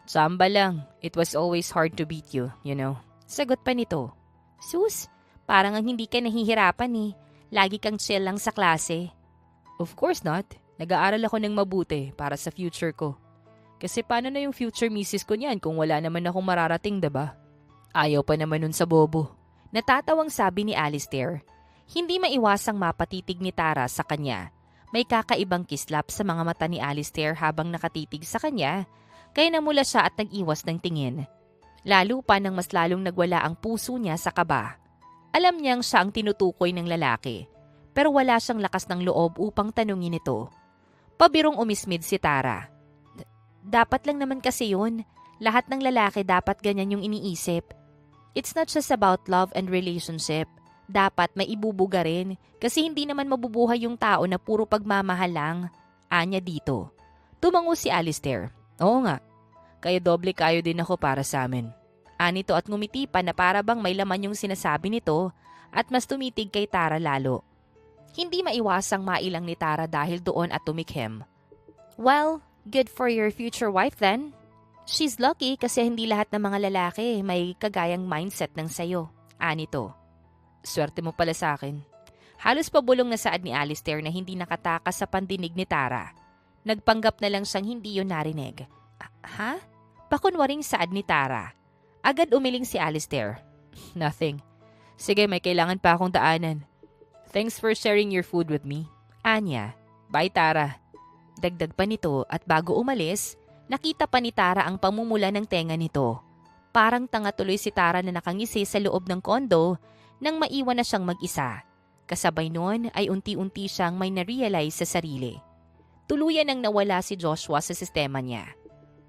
S2: Samba lang. It was always hard to beat you, you know.
S1: Sagot pa nito. Sus, parang ang hindi ka nahihirapan eh. Lagi kang chill lang sa klase.
S2: Of course not. Nag-aaral ako ng mabuti para sa future ko. Kasi paano na yung future misis ko niyan kung wala naman akong mararating, diba? Ayaw pa naman nun sa bobo.
S1: Natatawang sabi ni Alistair. Hindi maiwasang mapatitig ni Tara sa kanya. May kakaibang kislap sa mga mata ni Alistair habang nakatitig sa kanya, kaya namula siya at nag-iwas ng tingin. Lalo pa nang mas lalong nagwala ang puso niya sa kaba. Alam niyang siya ang tinutukoy ng lalaki, pero wala siyang lakas ng loob upang tanungin ito. Pabirong umismid si Tara. Dapat lang naman kasi yun. Lahat ng lalaki dapat ganyan yung iniisip. It's not just about love and relationship. Dapat may ibubuga rin kasi hindi naman mabubuhay yung tao na puro pagmamahal lang. Anya dito. Tumango si Alistair.
S2: Oo nga. Kaya doble kayo din ako para sa amin.
S1: Anito at ngumiti pa na para bang may laman yung sinasabi nito at mas tumitig kay Tara lalo. Hindi maiwasang mailang ni Tara dahil doon at tumikhim. Well, good for your future wife then. She's lucky kasi hindi lahat ng mga lalaki may kagayang mindset ng sayo. Anito.
S2: Swerte mo pala sa akin.
S1: Halos pabulong na saad ni Alistair na hindi nakatakas sa pandinig ni Tara. Nagpanggap na lang siyang hindi yun narinig. Ha? Pakunwaring saad ni Tara. Agad umiling si Alistair.
S2: Nothing. Sige, may kailangan pa akong daanan. Thanks for sharing your food with me.
S1: Anya.
S2: Bye, Tara.
S1: Dagdag pa nito at bago umalis, nakita pa ni Tara ang pamumula ng tenga nito. Parang tanga tuloy si Tara na nakangisi sa loob ng kondo nang maiwan na siyang mag-isa. Kasabay noon ay unti-unti siyang may na-realize sa sarili. Tuluyan nang nawala si Joshua sa sistema niya.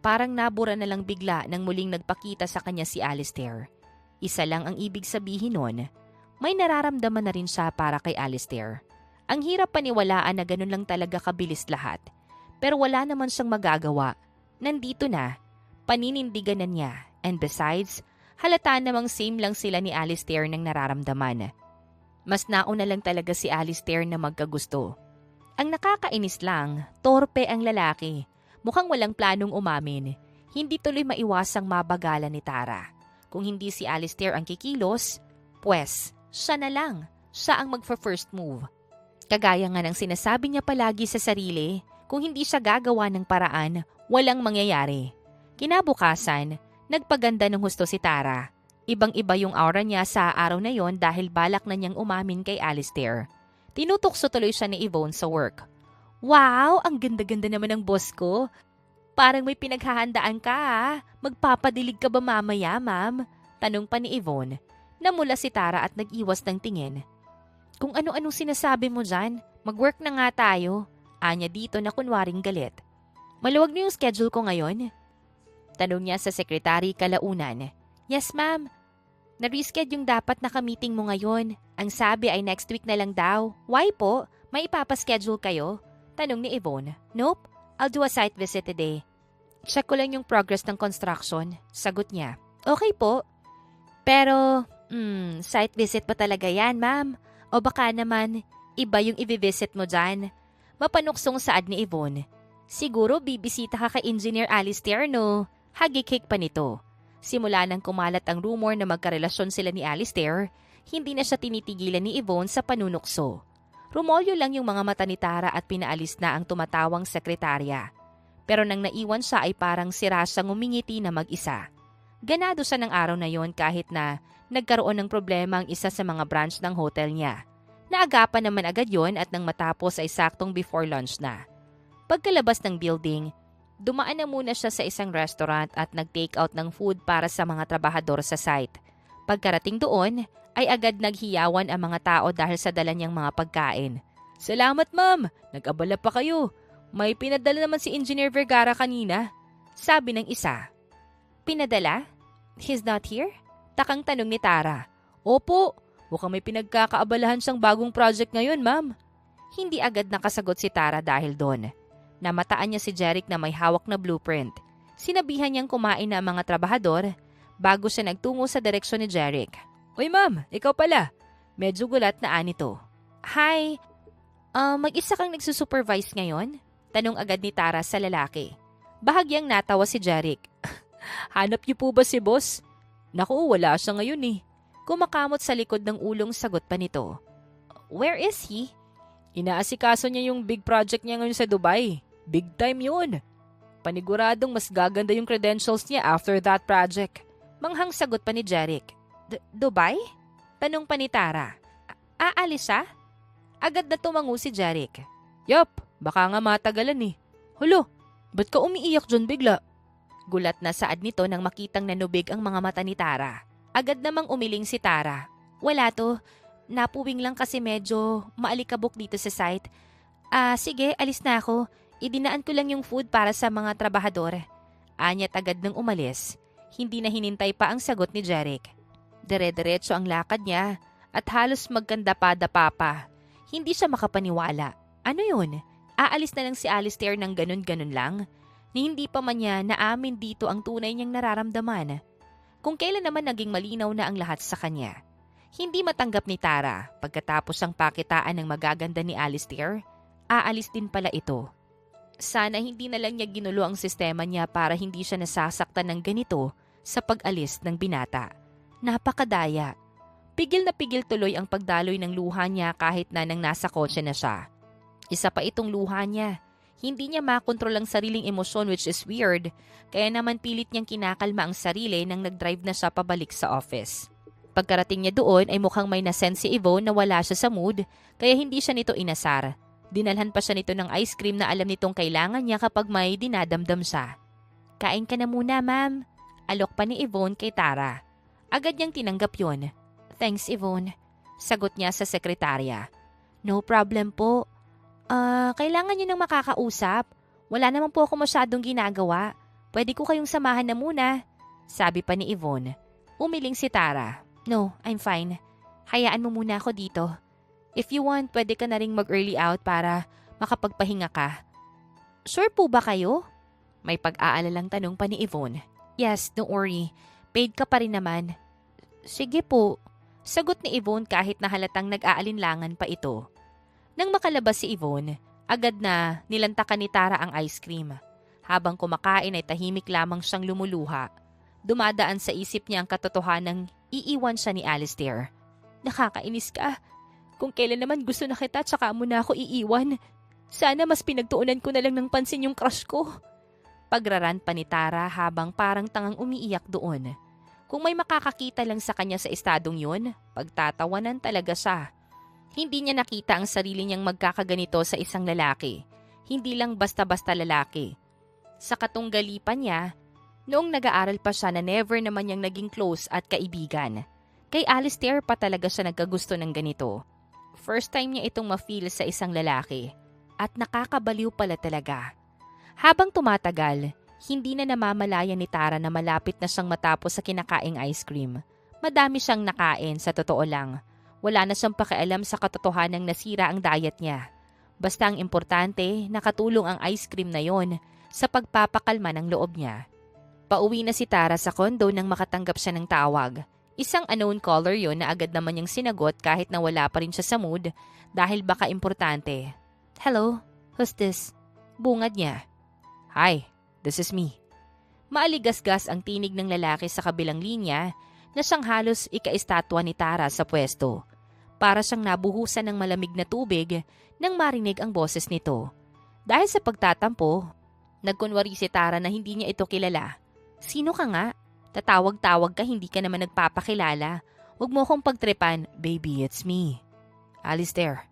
S1: Parang nabura na lang bigla nang muling nagpakita sa kanya si Alistair. Isa lang ang ibig sabihin nun, may nararamdaman na rin siya para kay Alistair. Ang hirap paniwalaan na ganun lang talaga kabilis lahat. Pero wala naman siyang magagawa. Nandito na, paninindigan na niya. And besides, halata namang same lang sila ni Alistair ng nararamdaman. Mas nauna lang talaga si Alistair na magkagusto. Ang nakakainis lang, torpe ang lalaki. Mukhang walang planong umamin. Hindi tuloy maiwasang mabagalan ni Tara. Kung hindi si Alistair ang kikilos, pwes, siya na lang. Siya ang magfa-first move. Kagaya nga ng sinasabi niya palagi sa sarili, kung hindi siya gagawa ng paraan, walang mangyayari. Kinabukasan, nagpaganda ng husto si Tara. Ibang-iba yung aura niya sa araw na yon dahil balak na niyang umamin kay Alistair. Tinutukso tuloy siya ni Yvonne sa work. Wow, ang ganda-ganda naman ng boss ko. Parang may pinaghahandaan ka ah. Magpapadilig ka ba mamaya, ma'am? Tanong pa ni Yvonne. Namula si Tara at nag-iwas ng tingin. Kung ano-anong sinasabi mo dyan, mag-work na nga tayo. Anya dito na kunwaring galit. Maluwag na yung schedule ko ngayon? Tanong niya sa sekretary kalaunan. Yes, ma'am. Na-reschedule yung dapat naka-meeting mo ngayon. Ang sabi ay next week na lang daw. Why po? May ipapaschedule kayo? Tanong ni Yvonne. Nope, I'll do a site visit today. Check ko lang yung progress ng construction. Sagot niya. Okay po. Pero, site visit pa talaga yan, ma'am. O baka naman, iba yung i-visit mo dyan. Mapanuksong saad ni Yvonne. Siguro bibisita ka kay Engineer Alistair, no? Hagikik pa nito. Simula nang kumalat ang rumor na magkarelasyon sila ni Alistair, hindi na siya tinitigilan ni Yvonne sa panunukso. Rumolyo lang yung mga mata ni Tara at pinaalis na ang tumatawang sekretarya. Pero nang naiwan siya ay parang sira siyang ngumingiti na mag-isa. Ganado siya ng araw na yon kahit na nagkaroon ng problema ang isa sa mga branch ng hotel niya. Naagapan naman agad yon at nang matapos ay saktong before lunch na. Pagkalabas ng building, dumaan na muna siya sa isang restaurant at nag-take out ng food para sa mga trabahador sa site. Pagkarating doon, ay agad naghiyawan ang mga tao dahil sa dala niyang mga pagkain. Salamat ma'am, nag-abala pa kayo. May pinadala naman si Engineer Vergara kanina. Sabi ng isa. Pinadala? He's not here? Takang tanong ni Tara.
S2: Opo, mukhang may pinagkakaabalahan siyang bagong project ngayon, ma'am.
S1: Hindi agad nakasagot si Tara dahil doon. Namataan niya si Jeric na may hawak na blueprint. Sinabihan niyang kumain na ang mga trabahador bago siya nagtungo sa direksyon ni Jeric.
S2: Uy ma'am, ikaw pala.
S1: Medyo gulat na anito. Hi, mag-isa kang nagsusupervise ngayon? Tanong agad ni Tara sa lalaki. Bahagyang natawa si Jeric.
S2: Hanap niyo po ba si boss? Naku, wala siya ngayon eh.
S1: Kumakamot sa likod ng ulong sagot pa nito. Where is he?
S2: Inaasikaso niya yung big project niya ngayon sa Dubai. Big time yun. Paniguradong mas gaganda yung credentials niya after that project.
S1: Manghang sagot pa ni Jeric. Dubai? Tanong pa ni Tara. Aalis siya? Agad na tumango si Jeric.
S2: Yup, baka nga matagalan eh. Hulo, ba't ka umiiyak dyan bigla?
S1: Gulat na saad nito nang makitang nanubig ang mga mata ni Tara. Agad namang umiling si Tara. Wala to. Napuwing lang kasi medyo maalikabok dito sa site. Sige, alis na ako. Idinaan ko lang yung food para sa mga trabahador. Anyat agad nang umalis. Hindi na hinintay pa ang sagot ni Jeric. Dire-diretso ang lakad niya at halos magkandapa-dapa pa. Hindi siya makapaniwala. Ano yun? Aalis na lang si Alistair ng ganun-ganun lang? Ni hindi pa man niya naamin dito ang tunay niyang nararamdaman. Kung kailan naman naging malinaw na ang lahat sa kanya. Hindi matanggap ni Tara pagkatapos ang pakitaan ng magaganda ni Alistair, aalis din pala ito. Sana hindi na lang niya ginulo ang sistema niya para hindi siya nasasaktan ng ganito sa pag-alis ng binata. Napakadaya. Pigil na pigil tuloy ang pagdaloy ng luha niya kahit na nang nasa kotse na siya. Isa pa itong luha niya. Hindi niya makontrol ang sariling emosyon which is weird, kaya naman pilit niyang kinakalma ang sarili nang nag-drive na siya pabalik sa office. Pagkarating niya doon ay mukhang may nasense si Yvonne na wala siya sa mood, kaya hindi siya nito inasar. Dinalhan pa siya nito ng ice cream na alam nitong kailangan niya kapag may dinadamdam siya. Kain ka na muna, ma'am. Alok pa ni Yvonne kay Tara. Agad niyang tinanggap yon. Thanks, Yvonne. Sagot niya sa sekretarya. No problem po. Kailangan niyo nang makakausap. Wala naman po ako masyadong ginagawa. Pwede ko kayong samahan na muna. Sabi pa ni Yvonne. Umiling si Tara. No, I'm fine. Hayaan mo muna ako dito. If you want, pwede ka na ring mag-early out para makapagpahinga ka. Sure po ba kayo? May pag-aalalang tanong pa ni Yvonne. Yes, don't worry. Paid ka pa rin naman. Sige po. Sagot ni Yvonne kahit na halatang nag-aalinlangan pa ito. Nang makalabas si Yvonne, agad na nilantakan ni Tara ang ice cream. Habang kumakain ay tahimik lamang siyang lumuluha. Dumadaan sa isip niya ang katotohanang iiwan siya ni Alistair. Nakakainis ka. Kung kailan naman gusto na kita tsaka mo na ako iiwan. Sana mas pinagtuunan ko na lang ng pansin yung crush ko. Pagraran pa ni Tara habang parang tangang umiiyak doon. Kung may makakakita lang sa kanya sa estadong yun, pagtatawanan talaga siya. Hindi niya nakita ang sarili niyang magkakaganito sa isang lalaki. Hindi lang basta-basta lalaki. Sa katunggalipan niya, noong nag-aaral pa siya na never naman niyang naging close at kaibigan. Kay Alistair pa talaga siya nagkagusto ng ganito. First time niya itong ma-feel sa isang lalaki. At nakakabaliw pala talaga. Habang tumatagal, hindi na namamalayan ni Tara na malapit na siyang matapos sa kinakaing ice cream. Madami siyang nakain sa totoo lang. Wala na siyang pakialam sa katotohanang nasira ang diet niya. Basta ang importante, nakatulong ang ice cream na yon sa pagpapakalma ng loob niya. Pauwi na si Tara sa kondo nang makatanggap siya ng tawag. Isang unknown caller yon na agad naman niyang sinagot kahit na wala pa rin siya sa mood dahil baka importante. Hello, who's this? Bungad niya. Hi, this is me. Maaligasgas ang tinig ng lalaki sa kabilang linya na siyang halos ika-estatwa ni Tara sa pwesto. Para siyang nabuhusan ng malamig na tubig nang marinig ang boses nito. Dahil sa pagtatampo, nagkunwari si Tara na hindi niya ito kilala. Sino ka nga? Tatawag-tawag ka, hindi ka naman nagpapakilala. Huwag mo akong pagtripan, baby, it's me. Alistair.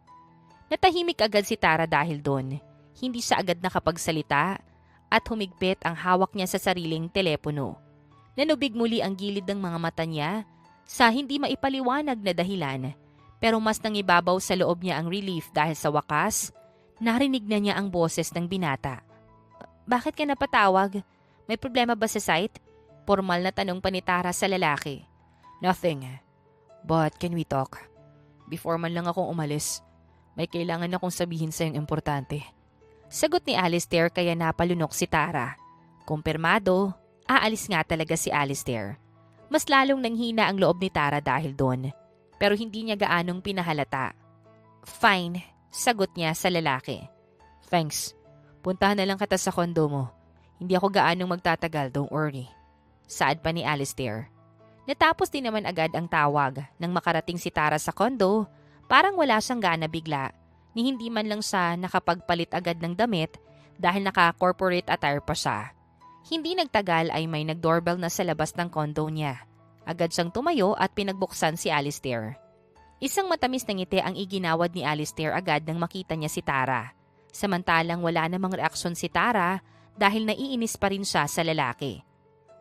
S1: Natahimik agad si Tara dahil doon. Hindi siya agad nakapagsalita at humigpit ang hawak niya sa sariling telepono. Nanubig muli ang gilid ng mga mata niya sa hindi maipaliwanag na dahilan. Pero mas nangibabaw sa loob niya ang relief dahil sa wakas, narinig na niya ang boses ng binata. Bakit ka napatawag? May problema ba sa site? Formal na tanong pa ni Tara sa lalaki. Nothing.
S2: But can we talk? Before man lang akong umalis, may kailangan akong sabihin sa'yong importante.
S1: Sagot ni Alistair kaya napalunok si Tara. Kumpirmado, aalis nga talaga si Alistair. Mas lalong nanghina ang loob ni Tara dahil doon. Pero hindi niya gaanong pinahalata. Fine, sagot niya sa lalaki.
S2: Thanks. Puntahan na lang kita sa kondo mo. Hindi ako gaanong magtatagal, don't worry.
S1: Saad pa ni Alistair. Natapos din naman agad ang tawag nang makarating si Tara sa kondo. Parang wala siyang gana bigla, ni hindi man lang siya nakapagpalit agad ng damit dahil naka-corporate attire pa siya. Hindi nagtagal ay may nag-doorbell na sa labas ng kondo niya. Agad siyang tumayo at pinagbuksan si Alistair. Isang matamis na ngiti ang iginawad ni Alistair agad nang makita niya si Tara. Samantalang wala namang reaksyon si Tara dahil naiinis pa rin siya sa lalaki.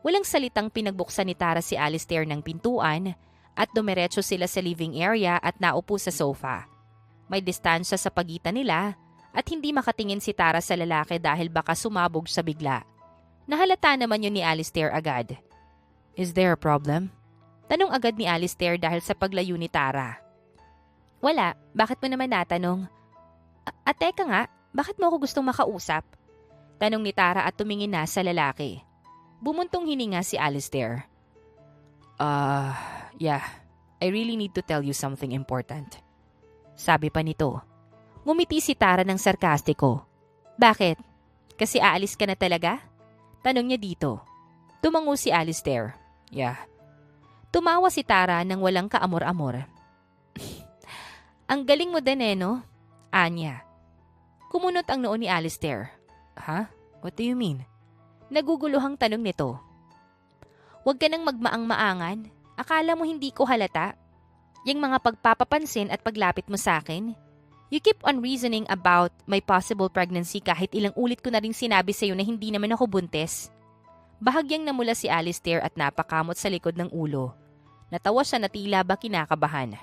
S1: Walang salitang pinagbuksan ni Tara si Alistair ng pintuan at dumiretso sila sa living area at naupo sa sofa. May distansya sa pagitan nila at hindi makatingin si Tara sa lalaki dahil baka sumabog sa bigla. Nahalata naman yun ni Alistair agad.
S2: Is there a problem?
S1: Tanong agad ni Alistair dahil sa paglayo ni Tara. Wala, bakit mo naman natanong? Teka nga, bakit mo ako gustong makausap? Tanong ni Tara at tumingin na sa lalaki. Bumuntong hininga si Alistair.
S2: Yeah, I really need to tell you something important.
S1: Sabi pa nito. Ngumiti si Tara ng sarkastiko. Bakit? Kasi aalis ka na talaga? Tanong niya dito. Tumango si Alistair.
S2: Yeah.
S1: Tumawa si Tara nang walang kaamor-amor. Ang galing mo din no? Anya. Kumunot ang noo ni Alistair.
S2: Huh? What do you mean?
S1: Naguguluhang tanong nito. Huwag ka nang magmaang-maangan. Akala mo hindi ko halata? Yung mga pagpapapansin at paglapit mo sa akin? You keep on reasoning about my possible pregnancy kahit ilang ulit ko na rin sinabi sa'yo na hindi naman ako buntis. Bahagyang namula si Alistair at napakamot sa likod ng ulo. Natawa siya na tila ba kinakabahan.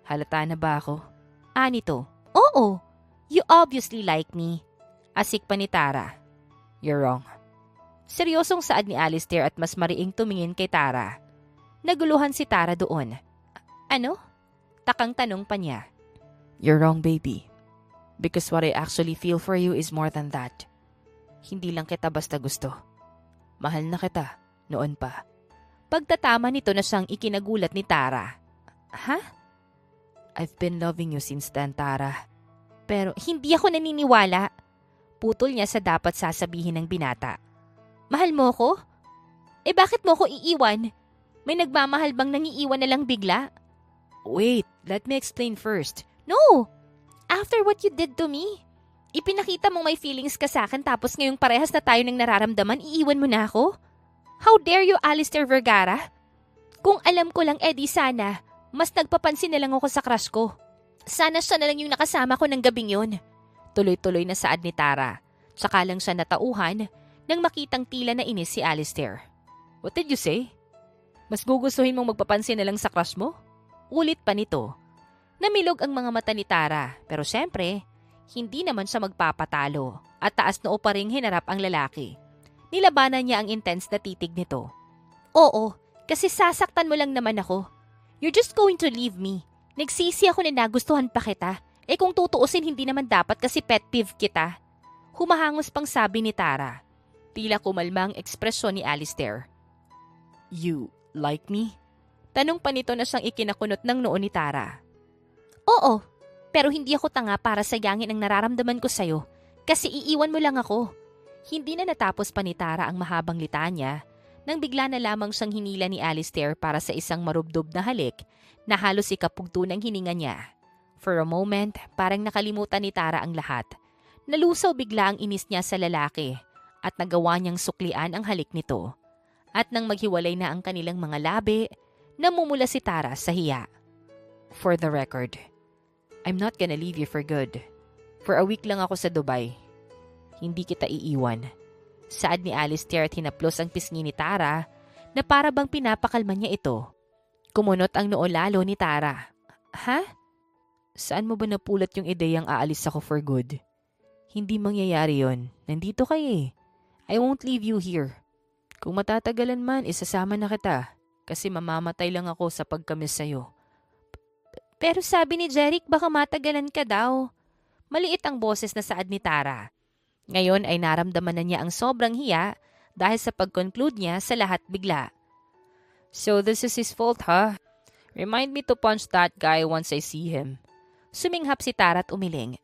S2: Halata na ba ako?
S1: Nito. Oo, you obviously like me. Asik pa ni Tara.
S2: You're wrong.
S1: Seryosong saad ni Alistair at mas mariing tumingin kay Tara. Naguluhan si Tara doon. Ano? Takang tanong pa niya.
S2: You're wrong, baby. Because what I actually feel for you is more than that. Hindi lang kita basta gusto. Mahal na kita, noon pa.
S1: Pagtatama nito na siyang ikinagulat ni Tara. Ha?
S2: I've been loving you since then, Tara.
S1: Pero hindi ako naniniwala. Putol niya sa dapat sasabihin ng binata. Mahal mo ko? Bakit mo ko iiwan? May nagmamahal bang nangiiwan na lang bigla?
S2: Wait, let me explain first.
S1: No! After what you did to me, ipinakita mong may feelings ka sa akin tapos ngayong parehas na tayo ng nararamdaman, iiwan mo na ako? How dare you, Alistair Vergara? Kung alam ko lang, di sana, mas nagpapansin na lang ako sa crush ko. Sana siya na lang yung nakasama ko ng gabing yun. Tuloy-tuloy na saad ni Tara. Tsaka lang siya natauhan nang makitang tila na inis si Alistair.
S2: What did you say? Mas gugustuhin mong magpapansin na lang sa crush mo?
S1: Ulit pa nito. Namilog ang mga mata ni Tara pero syempre, hindi naman siya magpapatalo at taas noo pa ring hinarap ang lalaki. Nilabanan niya ang intense na titig nito. Oo, kasi sasaktan mo lang naman ako. You're just going to leave me. Nagsisi ako na nagustuhan pa kita. Kung tutuusin hindi naman dapat kasi pet peeve kita. Humahangos pang sabi ni Tara. Tila kumalma ang ekspresyon ni Alistair.
S2: You like me?
S1: Tanong pa nito na siyang ikinakunot ng noo ni Tara. Oo, pero hindi ako tanga para sayangin ang nararamdaman ko sa'yo kasi iiwan mo lang ako. Hindi na natapos pa ni Tara ang mahabang litanya nang bigla na lamang siyang hinila ni Alistair para sa isang marubdob na halik na halos ikapugto ng hininga niya. For a moment, parang nakalimutan ni Tara ang lahat. Nalusaw bigla ang inis niya sa lalaki at nagawa niyang suklian ang halik nito. At nang maghiwalay na ang kanilang mga labi, namumula si Tara sa hiya.
S2: For the record, I'm not gonna leave you for good. For a week lang ako sa Dubai. Hindi kita iiwan.
S1: Saad ni Alistair at hinaplos ang pisngi ni Tara na para bang pinapakalma niya ito. Kumunot ang noo lalo ni Tara. Ha?
S2: Saan mo ba napulot yung ideyang aalis ako for good? Hindi mangyayari yon. Nandito kayo I won't leave you here. Kung matatagalan man, isasama na kita. kasi mamamatay lang ako sa pagkamiss sa'yo.
S1: Pero sabi ni Jeric baka matagalan ka daw. Maliit ang boses na saad ni Tara. Ngayon ay naramdaman na niya ang sobrang hiya dahil sa pag-conclude niya sa lahat bigla.
S2: So this is his fault, huh? Remind me to punch that guy once I see him.
S1: Suminghap si Tara at umiling.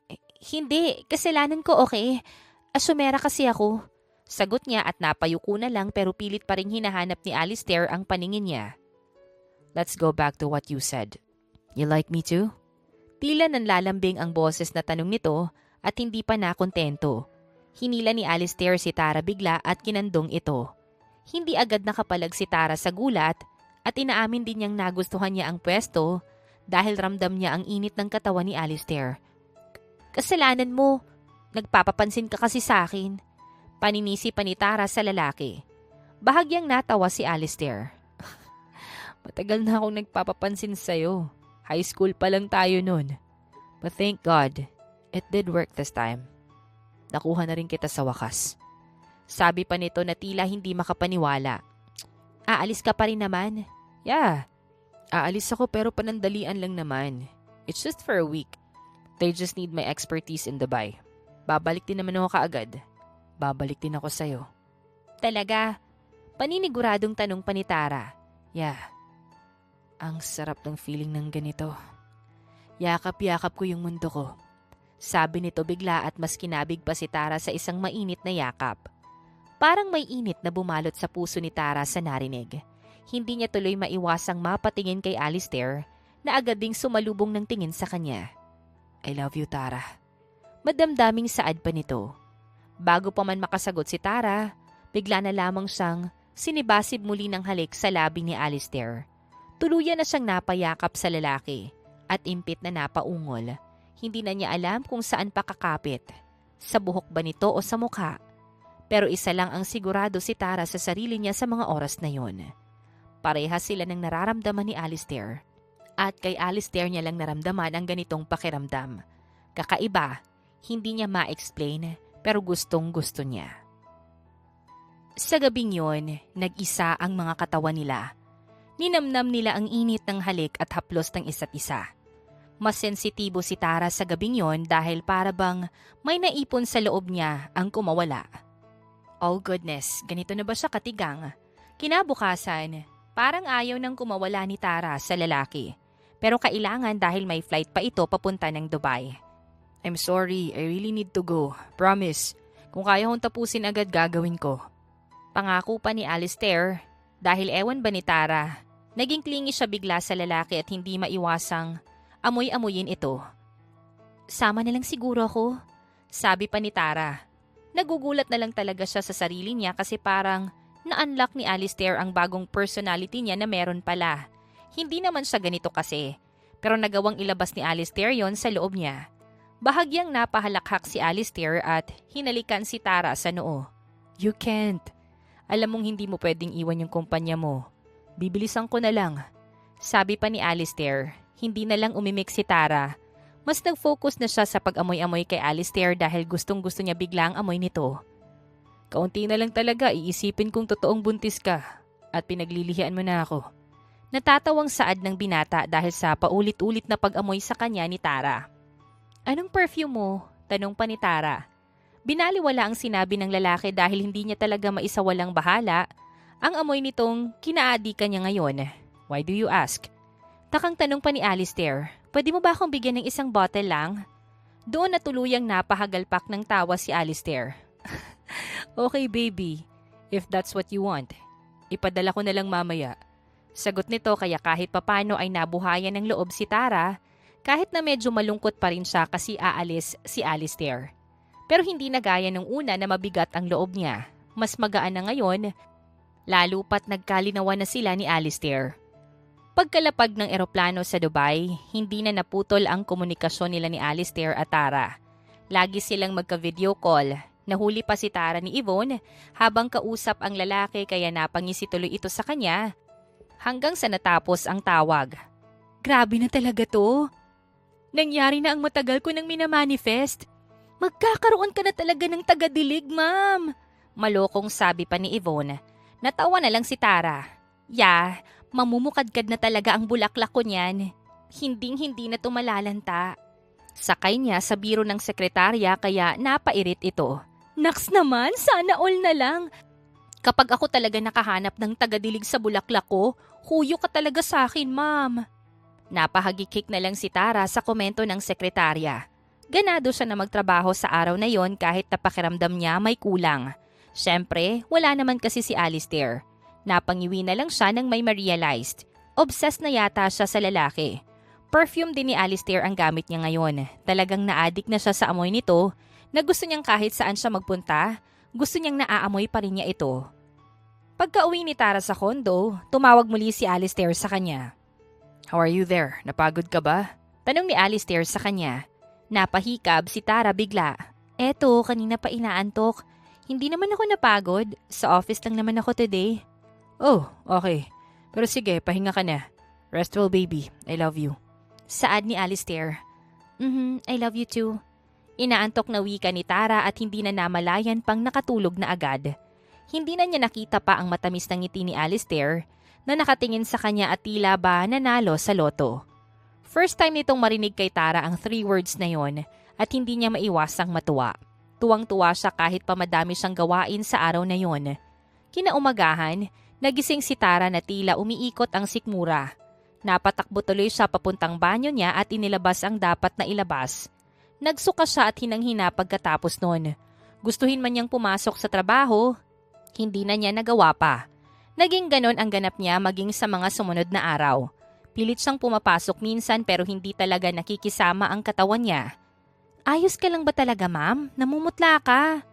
S1: Hindi, kasalanan ko okay. Asumera kasi ako. Sagot niya at napayuko na lang pero pilit pa rin hinahanap ni Alistair ang paningin niya.
S2: Let's go back to what you said. You like me too?
S1: Tila nanlalambing ang boses na tanong nito at hindi pa nakontento. Hinila ni Alistair si Tara bigla at kinandong ito. Hindi agad nakapalag si Tara sa gulat at inaamin din niyang nagustuhan niya ang pwesto dahil ramdam niya ang init ng katawan ni Alistair. Kasalanan mo. Nagpapapansin ka kasi sa akin. Paninisi pa ni Tara sa lalaki. Bahagyang natawa si Alistair.
S2: Matagal na akong nagpapapansin sa'yo. High school pa lang tayo nun. But thank God, it did work this time. Nakuha na rin kita sa wakas.
S1: Sabi pa nito na tila hindi makapaniwala. Aalis ka pa rin naman?
S2: Yeah, aalis ako pero panandalian lang naman. It's just for a week. They just need my expertise in Dubai. Babalik din naman ako kaagad. Babalik din ako sa'yo.
S1: Talaga? Paniniguradong tanong pa ni Tara.
S2: Yeah. Ang sarap ng feeling ng ganito. Yakap-yakap ko yung mundo ko.
S1: Sabi nito bigla at mas kinabig pa si Tara sa isang mainit na yakap. Parang may init na bumalot sa puso ni Tara sa narinig. Hindi niya tuloy maiwasang mapatingin kay Alistair na agad ding sumalubong ng tingin sa kanya.
S2: I love you, Tara.
S1: Madamdaming saad pa nito. Bago pa man makasagot si Tara, bigla na lamang siyang sinibasib muli ng halik sa labi ni Alistair. Tuluyan na siyang napayakap sa lalaki at impit na napaungol. Hindi na niya alam kung saan pa kakapit. Sa buhok ba nito o sa mukha? Pero isa lang ang sigurado si Tara sa sarili niya sa mga oras na yon. Pareha sila ng nararamdaman ni Alistair. At kay Alistair niya lang naramdaman ang ganitong pakiramdam. Kakaiba, hindi niya ma-explain pero gustong gusto niya. Sa gabing yon, nag-isa ang mga katawan nila. Ninamnam nila ang init ng halik at haplos ng isa't isa. Mas sensitibo si Tara sa gabing yon dahil para bang may naipon sa loob niya ang kumawala. Oh goodness, ganito na ba siya katigang? Kinabukasan, parang ayaw nang kumawala ni Tara sa lalaki. Pero kailangan dahil may flight pa ito papunta ng Dubai.
S2: I'm sorry, I really need to go. Promise, kung kaya kong tapusin agad gagawin ko.
S1: Pangako pa ni Alistair dahil ewan ba ni Tara, naging clingy siya bigla sa lalaki at hindi maiwasang amoy-amoyin ito. Sama na lang siguro ako, sabi pa ni Tara. Nagugulat na lang talaga siya sa sarili niya kasi parang na-unlock ni Alistair ang bagong personality niya na meron pala. Hindi naman siya ganito kasi, pero nagawang ilabas ni Alistair yon sa loob niya. Bahagyang napahalakhak si Alistair at hinalikan si Tara sa noo.
S2: You can't. Alam mong hindi mo pwedeng iwan yung kumpanya mo. Bibilisan ko na lang.
S1: Sabi pa ni Alistair, hindi na lang umimik si Tara. Mas nag-focus na siya sa pag-amoy-amoy kay Alistair dahil gustong-gusto niya biglang amoy nito.
S2: Kaunti na lang talaga iisipin kung totoong buntis ka at pinaglilihian mo na ako.
S1: Natatawang saad ng binata dahil sa paulit-ulit na pag-amoy sa kanya ni Tara. Anong perfume mo? Tanong pa ni Tara. Binaliwala ang sinabi ng lalaki dahil hindi niya talaga maisawalang bahala ang amoy nitong kinaadikan niya ngayon.
S2: Why do you ask?
S1: Takang tanong pa ni Alistair, pwede mo ba akong bigyan ng isang bottle lang? Doon na tuluyang napahagalpak ng tawa si Alistair.
S2: Okay baby, if that's what you want. Ipadala ko na lang mamaya.
S1: Sagot nito kaya kahit papano ay nabuhayan ng loob si Tara kahit na medyo malungkot pa rin siya kasi aalis si Alistair. Pero hindi na gaya nung una na mabigat ang loob niya. Mas magaan na ngayon, lalo pat nagkalinawan na sila ni Alistair. Pagkalapag ng eroplano sa Dubai, hindi na naputol ang komunikasyon nila ni Alistair at Tara. Lagi silang magka-video call. Nahuli pa si Tara ni Yvonne habang kausap ang lalaki kaya napangisi tuloy ito sa kanya hanggang sa natapos ang tawag. Grabe na talaga to. Nangyari na ang matagal ko nang minamanifest. Magkakaroon ka na talaga ng tagadilig, ma'am. Malokong sabi pa ni Yvonne. Natawa na lang si Tara. Yeah, Mamumukadkad na talaga ang bulaklak ko niyan. Hinding-hindi na tumalalanta. Sakay niya sa biro ng sekretarya kaya napairit ito. Naks naman, sana all na lang. Kapag ako talaga nakahanap ng tagadilig sa bulaklak ko, huyo ka talaga sa akin, ma'am. Napahagikik na lang si Tara sa komento ng sekretarya. Ganado siya na magtrabaho sa araw na yon kahit napakiramdam niya may kulang. Siyempre, wala naman kasi si Alistair. Napangiwi na lang siya nang may ma-realized. Obsessed na yata siya sa lalaki. Perfume din ni Alistair ang gamit niya ngayon. Talagang na-addict na siya sa amoy nito na gusto niyang kahit saan siya magpunta, gusto niyang naaamoy pa rin niya ito. Pagka-uwi ni Tara sa kondo, tumawag muli si Alistair sa kanya.
S2: How are you there? Napagod ka ba?
S1: Tanong ni Alistair sa kanya. Napahikab si Tara bigla. Eto, kanina pa inaantok. Hindi naman ako napagod. Sa office lang naman ako today.
S2: Oh, okay. Pero sige, pahinga ka na. Rest well, baby. I love you.
S1: Saad ni Alistair. I love you too. Inaantok na wika ni Tara at hindi na namalayan pang nakatulog na agad. Hindi na niya nakita pa ang matamis na ngiti ni Alistair na nakatingin sa kanya at tila ba nanalo sa loto. First time nitong marinig kay Tara ang 3 words na yon at hindi niya maiwasang matuwa. Tuwang-tuwa siya kahit pa madami siyang gawain sa araw na yon. Kinaumagahan, nagising si Tara na tila umiikot ang sikmura. Napatakbo tuloy siya papuntang banyo niya at inilabas ang dapat na ilabas. Nagsuka siya at hinang-hina pagkatapos nun. Gustuhin man niyang pumasok sa trabaho, hindi na niya nagawa pa. Naging ganon ang ganap niya maging sa mga sumunod na araw. Pilit siyang pumapasok minsan pero hindi talaga nakikisama ang katawan niya. Ayos ka lang ba talaga, ma'am? Namumutla ka.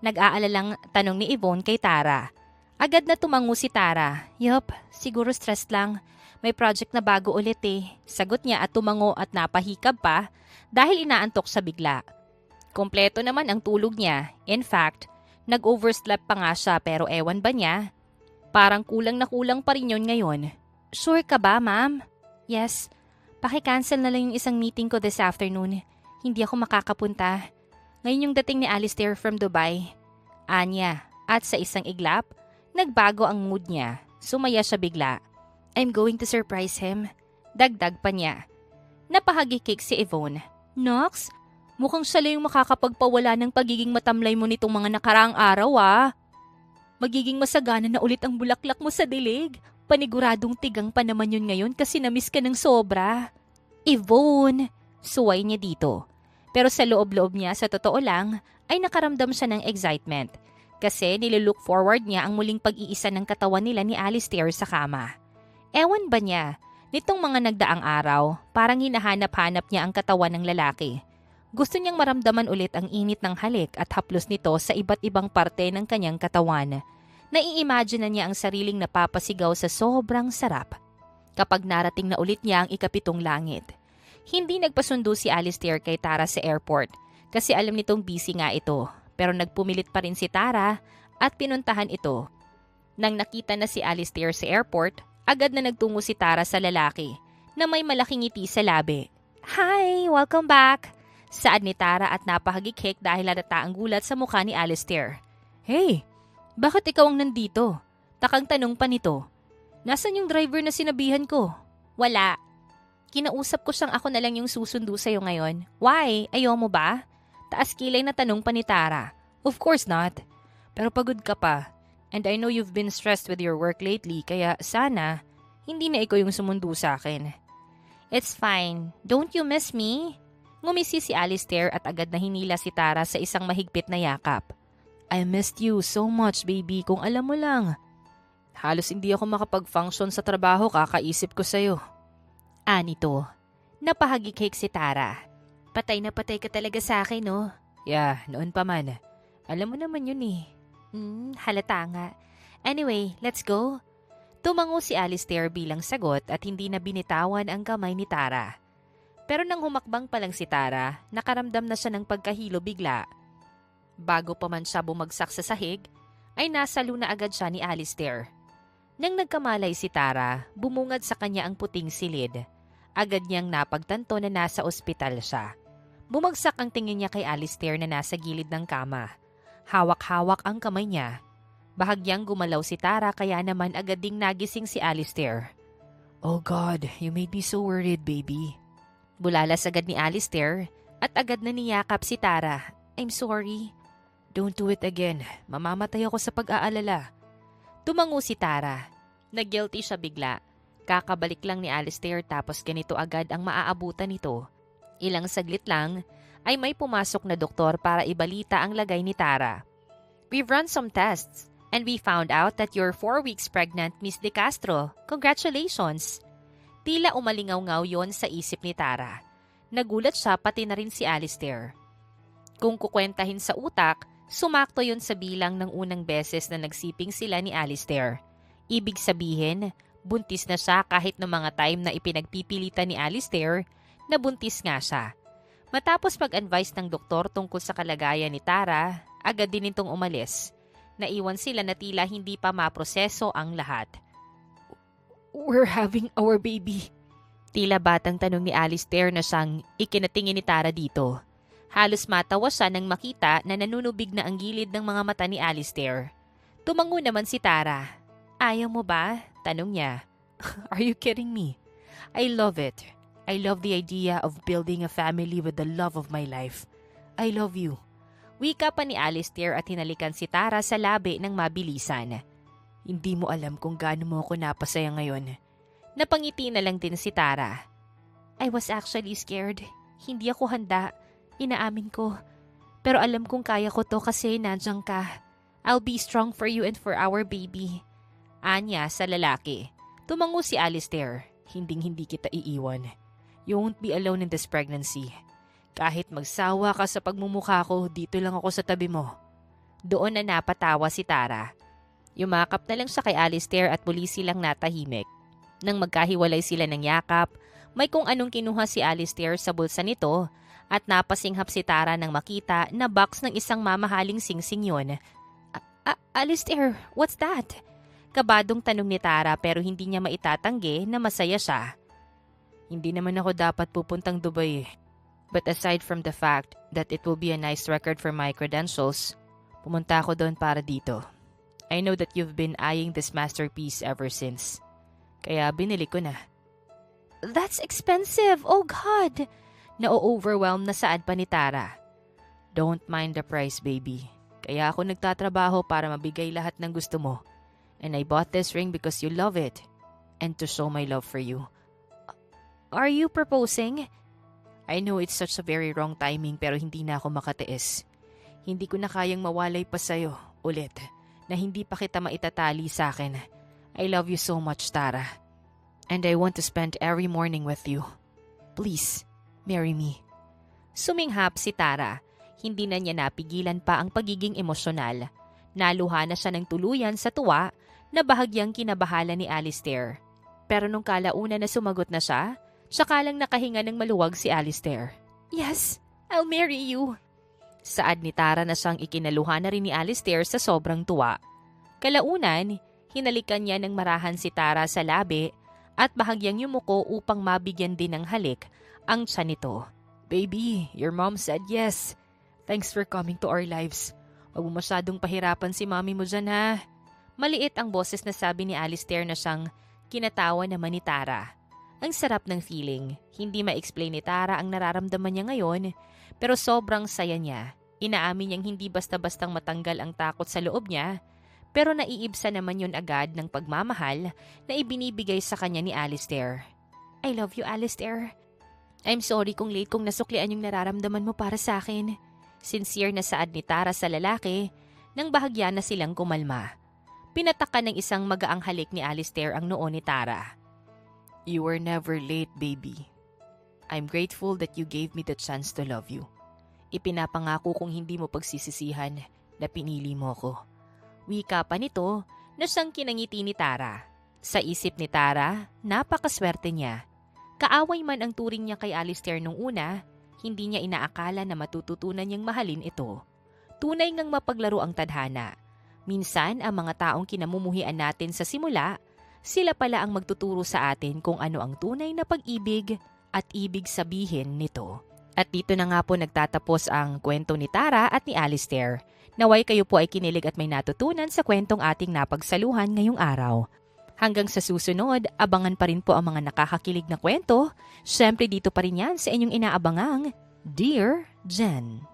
S1: Nag-aalalang tanong ni Yvonne kay Tara. Agad na tumango si Tara. Yup, siguro stress lang. May project na bago ulit eh. Sagot niya at tumango at napahikab pa dahil inaantok sa bigla. Kompleto naman ang tulog niya. In fact, nag-overslept pa nga siya pero ewan ba niya? Parang kulang na kulang pa rin yun ngayon. Sure ka ba, ma'am? Yes. Paki-cancel na lang yung isang meeting ko this afternoon. Hindi ako makakapunta. Ngayon yung dating ni Alistair from Dubai. Anya, at sa isang iglap, nagbago ang mood niya. Sumaya siya bigla. I'm going to surprise him. Dagdag pa niya. Napahagikik si Yvonne. Nox, mukhang siya lang yung makakapagpawala ng pagiging matamlay mo nitong mga nakaraang araw ah. Magiging masagana na ulit ang bulaklak mo sa dilig. Paniguradong tigang pa naman yun ngayon kasi namiss ka ng sobra. Yvonne, suway niya dito. Pero sa loob-loob niya sa totoo lang ay nakaramdam siya ng excitement. Kasi nililook forward niya ang muling pag-iisa ng katawan nila ni Alistair sa kama. Ewan ba niya, nitong mga nagdaang araw, parang hinahanap-hanap niya ang katawan ng lalaki. Gusto niyang maramdaman ulit ang init ng halik at haplos nito sa iba't ibang parte ng kanyang katawan. Nai-imagine na niya ang sariling napapasigaw sa sobrang sarap. Kapag narating na ulit niya ang ikapitong langit. Hindi nagpasundo si Alistair kay Tara sa airport kasi alam nitong busy nga ito. Pero nagpumilit pa rin si Tara at pinuntahan ito. Nang nakita na si Alistair sa airport, agad na nagtungo si Tara sa lalaki na may malaking ngiti sa labi. Hi! Welcome back! Saad ni Tara at napahagikik dahil halata ang gulat sa mukha ni Alistair. Hey! Bakit ikaw ang nandito? Takang tanong pa nito. Nasaan yung driver na sinabihan ko? Wala. Kinausap ko siyang ako na lang yung susundo sa'yo ngayon. Why? Ayaw mo ba? Taas kilay na tanong pa ni Tara. Of course not. Pero pagod ka pa. And I know you've been stressed with your work lately, kaya sana, hindi na ikaw yung sumundo sa akin. It's fine. Don't you miss me? Ngumisi si Alistair at agad na hinila si Tara sa isang mahigpit na yakap. I missed you so much, baby, kung alam mo lang. Halos hindi ako makapag-function sa trabaho kakaisip ko sa'yo. Anito, napahagikik si Tara. Patay na patay ka talaga sa akin, no? Yeah, noon pa man. Alam mo naman yun eh. Halata nga. Anyway, let's go. Tumango si Alistair bilang sagot at hindi na binitawan ang kamay ni Tara. Pero nang humakbang pa lang si Tara, nakaramdam na siya ng pagkahilo bigla. Bago pa man siya bumagsak sa sahig, ay nasalo na agad siya ni Alistair. Nang nagkamalay si Tara, bumungad sa kanya ang puting silid. Agad niyang napagtanto na nasa ospital siya. Bumagsak ang tingin niya kay Alistair na nasa gilid ng kama. Hawak-hawak ang kamay niya. Bahagyang gumalaw si Tara kaya naman agad ding nagising si Alistair.
S2: Oh God, you made me so worried, baby.
S1: Bulalas agad ni Alistair at agad na niyakap si Tara. I'm sorry.
S2: Don't do it again. Mamamatay ako sa pag-aalala.
S1: Tumango si Tara. Nag-guilty siya bigla. Kakabalik lang ni Alistair tapos ganito agad ang maaabutan nito. Ilang saglit lang ay may pumasok na doktor para ibalita ang lagay ni Tara. We've run some tests and we found out that you're 4 weeks pregnant, Miss De Castro. Congratulations! Tila umalingaw-ngaw yon sa isip ni Tara. Nagulat siya pati na rin si Alistair. Kung kukwentahin sa utak, sumakto yon sa bilang ng unang beses na nagsiping sila ni Alistair. Ibig sabihin, buntis na siya kahit ng mga time na ipinagpipilitan ni Alistair na buntis nga siya. Matapos mag-advise ng doktor tungkol sa kalagayan ni Tara, agad din itong umalis. Naiwan sila na tila hindi pa maproseso ang lahat.
S2: We're having our baby.
S1: Tila batang tanong ni Alistair na siyang ikinatingin ni Tara dito. Halos matawa siya nang makita na nanunubig na ang gilid ng mga mata ni Alistair. Tumango naman si Tara. Ayaw mo ba? Tanong niya.
S2: Are you kidding me?
S1: I love it.
S2: I love the idea of building a family with the love of my life. I love you.
S1: Wika pa ni Alistair at hinalikan si Tara sa labi ng mabilisan.
S2: Hindi mo alam kung gaano mo ako napasaya ngayon.
S1: Napangiti na lang din si Tara. I was actually scared. Hindi ako handa. Inaamin ko. Pero alam kong kaya ko to kasi nandiyan ka. I'll be strong for you and for our baby. Anya sa lalaki. Tumango si Alistair.
S2: Hinding-hindi kita iiwan. You won't be alone in this pregnancy. Kahit magsawa ka sa pagmumukha ko, dito lang ako sa tabi mo.
S1: Doon na napatawa si Tara. Yumakap na lang siya kay Alistair at muli silang natahimik. Nang magkahiwalay sila ng yakap, may kung anong kinuha si Alistair sa bulsa nito at napasinghap si Tara nang makita na box ng isang mamahaling singsing yun. Alistair, what's that? Kabadong tanong ni Tara pero hindi niya maitatanggi na masaya siya.
S2: Hindi naman ako dapat pupuntang Dubai. But aside from the fact that it will be a nice record for my credentials, pumunta ako doon para dito. I know that you've been eyeing this masterpiece ever since. Kaya binili ko na.
S1: That's expensive! Oh God! Na-overwhelm na saad pa ni Tara.
S2: Don't mind the price, baby. Kaya ako nagtatrabaho para mabigay lahat ng gusto mo. And I bought this ring because you love it. And to show my love for you.
S1: Are you proposing?
S2: I know it's such a very wrong timing pero hindi na ako makatiis. Hindi ko na kayang mawalay pa sa'yo ulit na hindi pa kita maitatali sa akin. I love you so much, Tara. And I want to spend every morning with you. Please, marry me.
S1: Suminghap si Tara. Hindi na niya napigilan pa ang pagiging emosyonal. Naluha na siya ng tuluyan sa tuwa na bahagyang kinabahala ni Alistair. Pero nung kalauna na sumagot na siya, saka lang nakahinga ng maluwag si Alistair. Yes, I'll marry you. Saad ni Tara na siyang ikinaluha na rin ni Alistair sa sobrang tuwa. Kalaunan, hinalikan niya ng marahan si Tara sa labi at bahagyang yumuko upang mabigyan din ng halik ang tiyan nito.
S2: Baby, your mom said yes. Thanks for coming to our lives. Huwag mo masyadong pahirapan si mami mo dyan ha.
S1: Maliit ang boses na sabi ni Alistair na siyang kinatawa naman ni Tara. Ang sarap ng feeling. Hindi ma-explain ni Tara ang nararamdaman niya ngayon, pero sobrang saya niya. Inaamin niyang hindi basta-bastang matanggal ang takot sa loob niya, pero naiibsa naman yun agad ng pagmamahal na ibinibigay sa kanya ni Alistair. I love you, Alistair. I'm sorry kung late kong nasuklian yung nararamdaman mo para sa akin. Sincere na saad ni Tara sa lalaki nang bahagya na silang kumalma. Pinatakan ng isang magaang halik ni Alistair ang noo ni Tara.
S2: You were never late, baby. I'm grateful that you gave me the chance to love you. Ipinapangako kong hindi mo pagsisisihan na pinili mo ko.
S1: Wika pa nito na siyang kinangiti ni Tara. Sa isip ni Tara, napakaswerte niya. Kaaway man ang turing niya kay Alistair nung una, hindi niya inaakala na matututunan niyang mahalin ito. Tunay ngang mapaglaro ang tadhana. Minsan, ang mga taong kinamumuhian natin sa simula, sila pala ang magtuturo sa atin kung ano ang tunay na pag-ibig at ibig sabihin nito. At dito na nga po nagtatapos ang kwento ni Tara at ni Alistair. Naway kayo po ay kinilig at may natutunan sa kwentong ating napagsaluhan ngayong araw. Hanggang sa susunod, abangan pa rin po ang mga nakakakilig na kwento. Siyempre dito pa rin yan sa inyong inaabangang Dear Jen.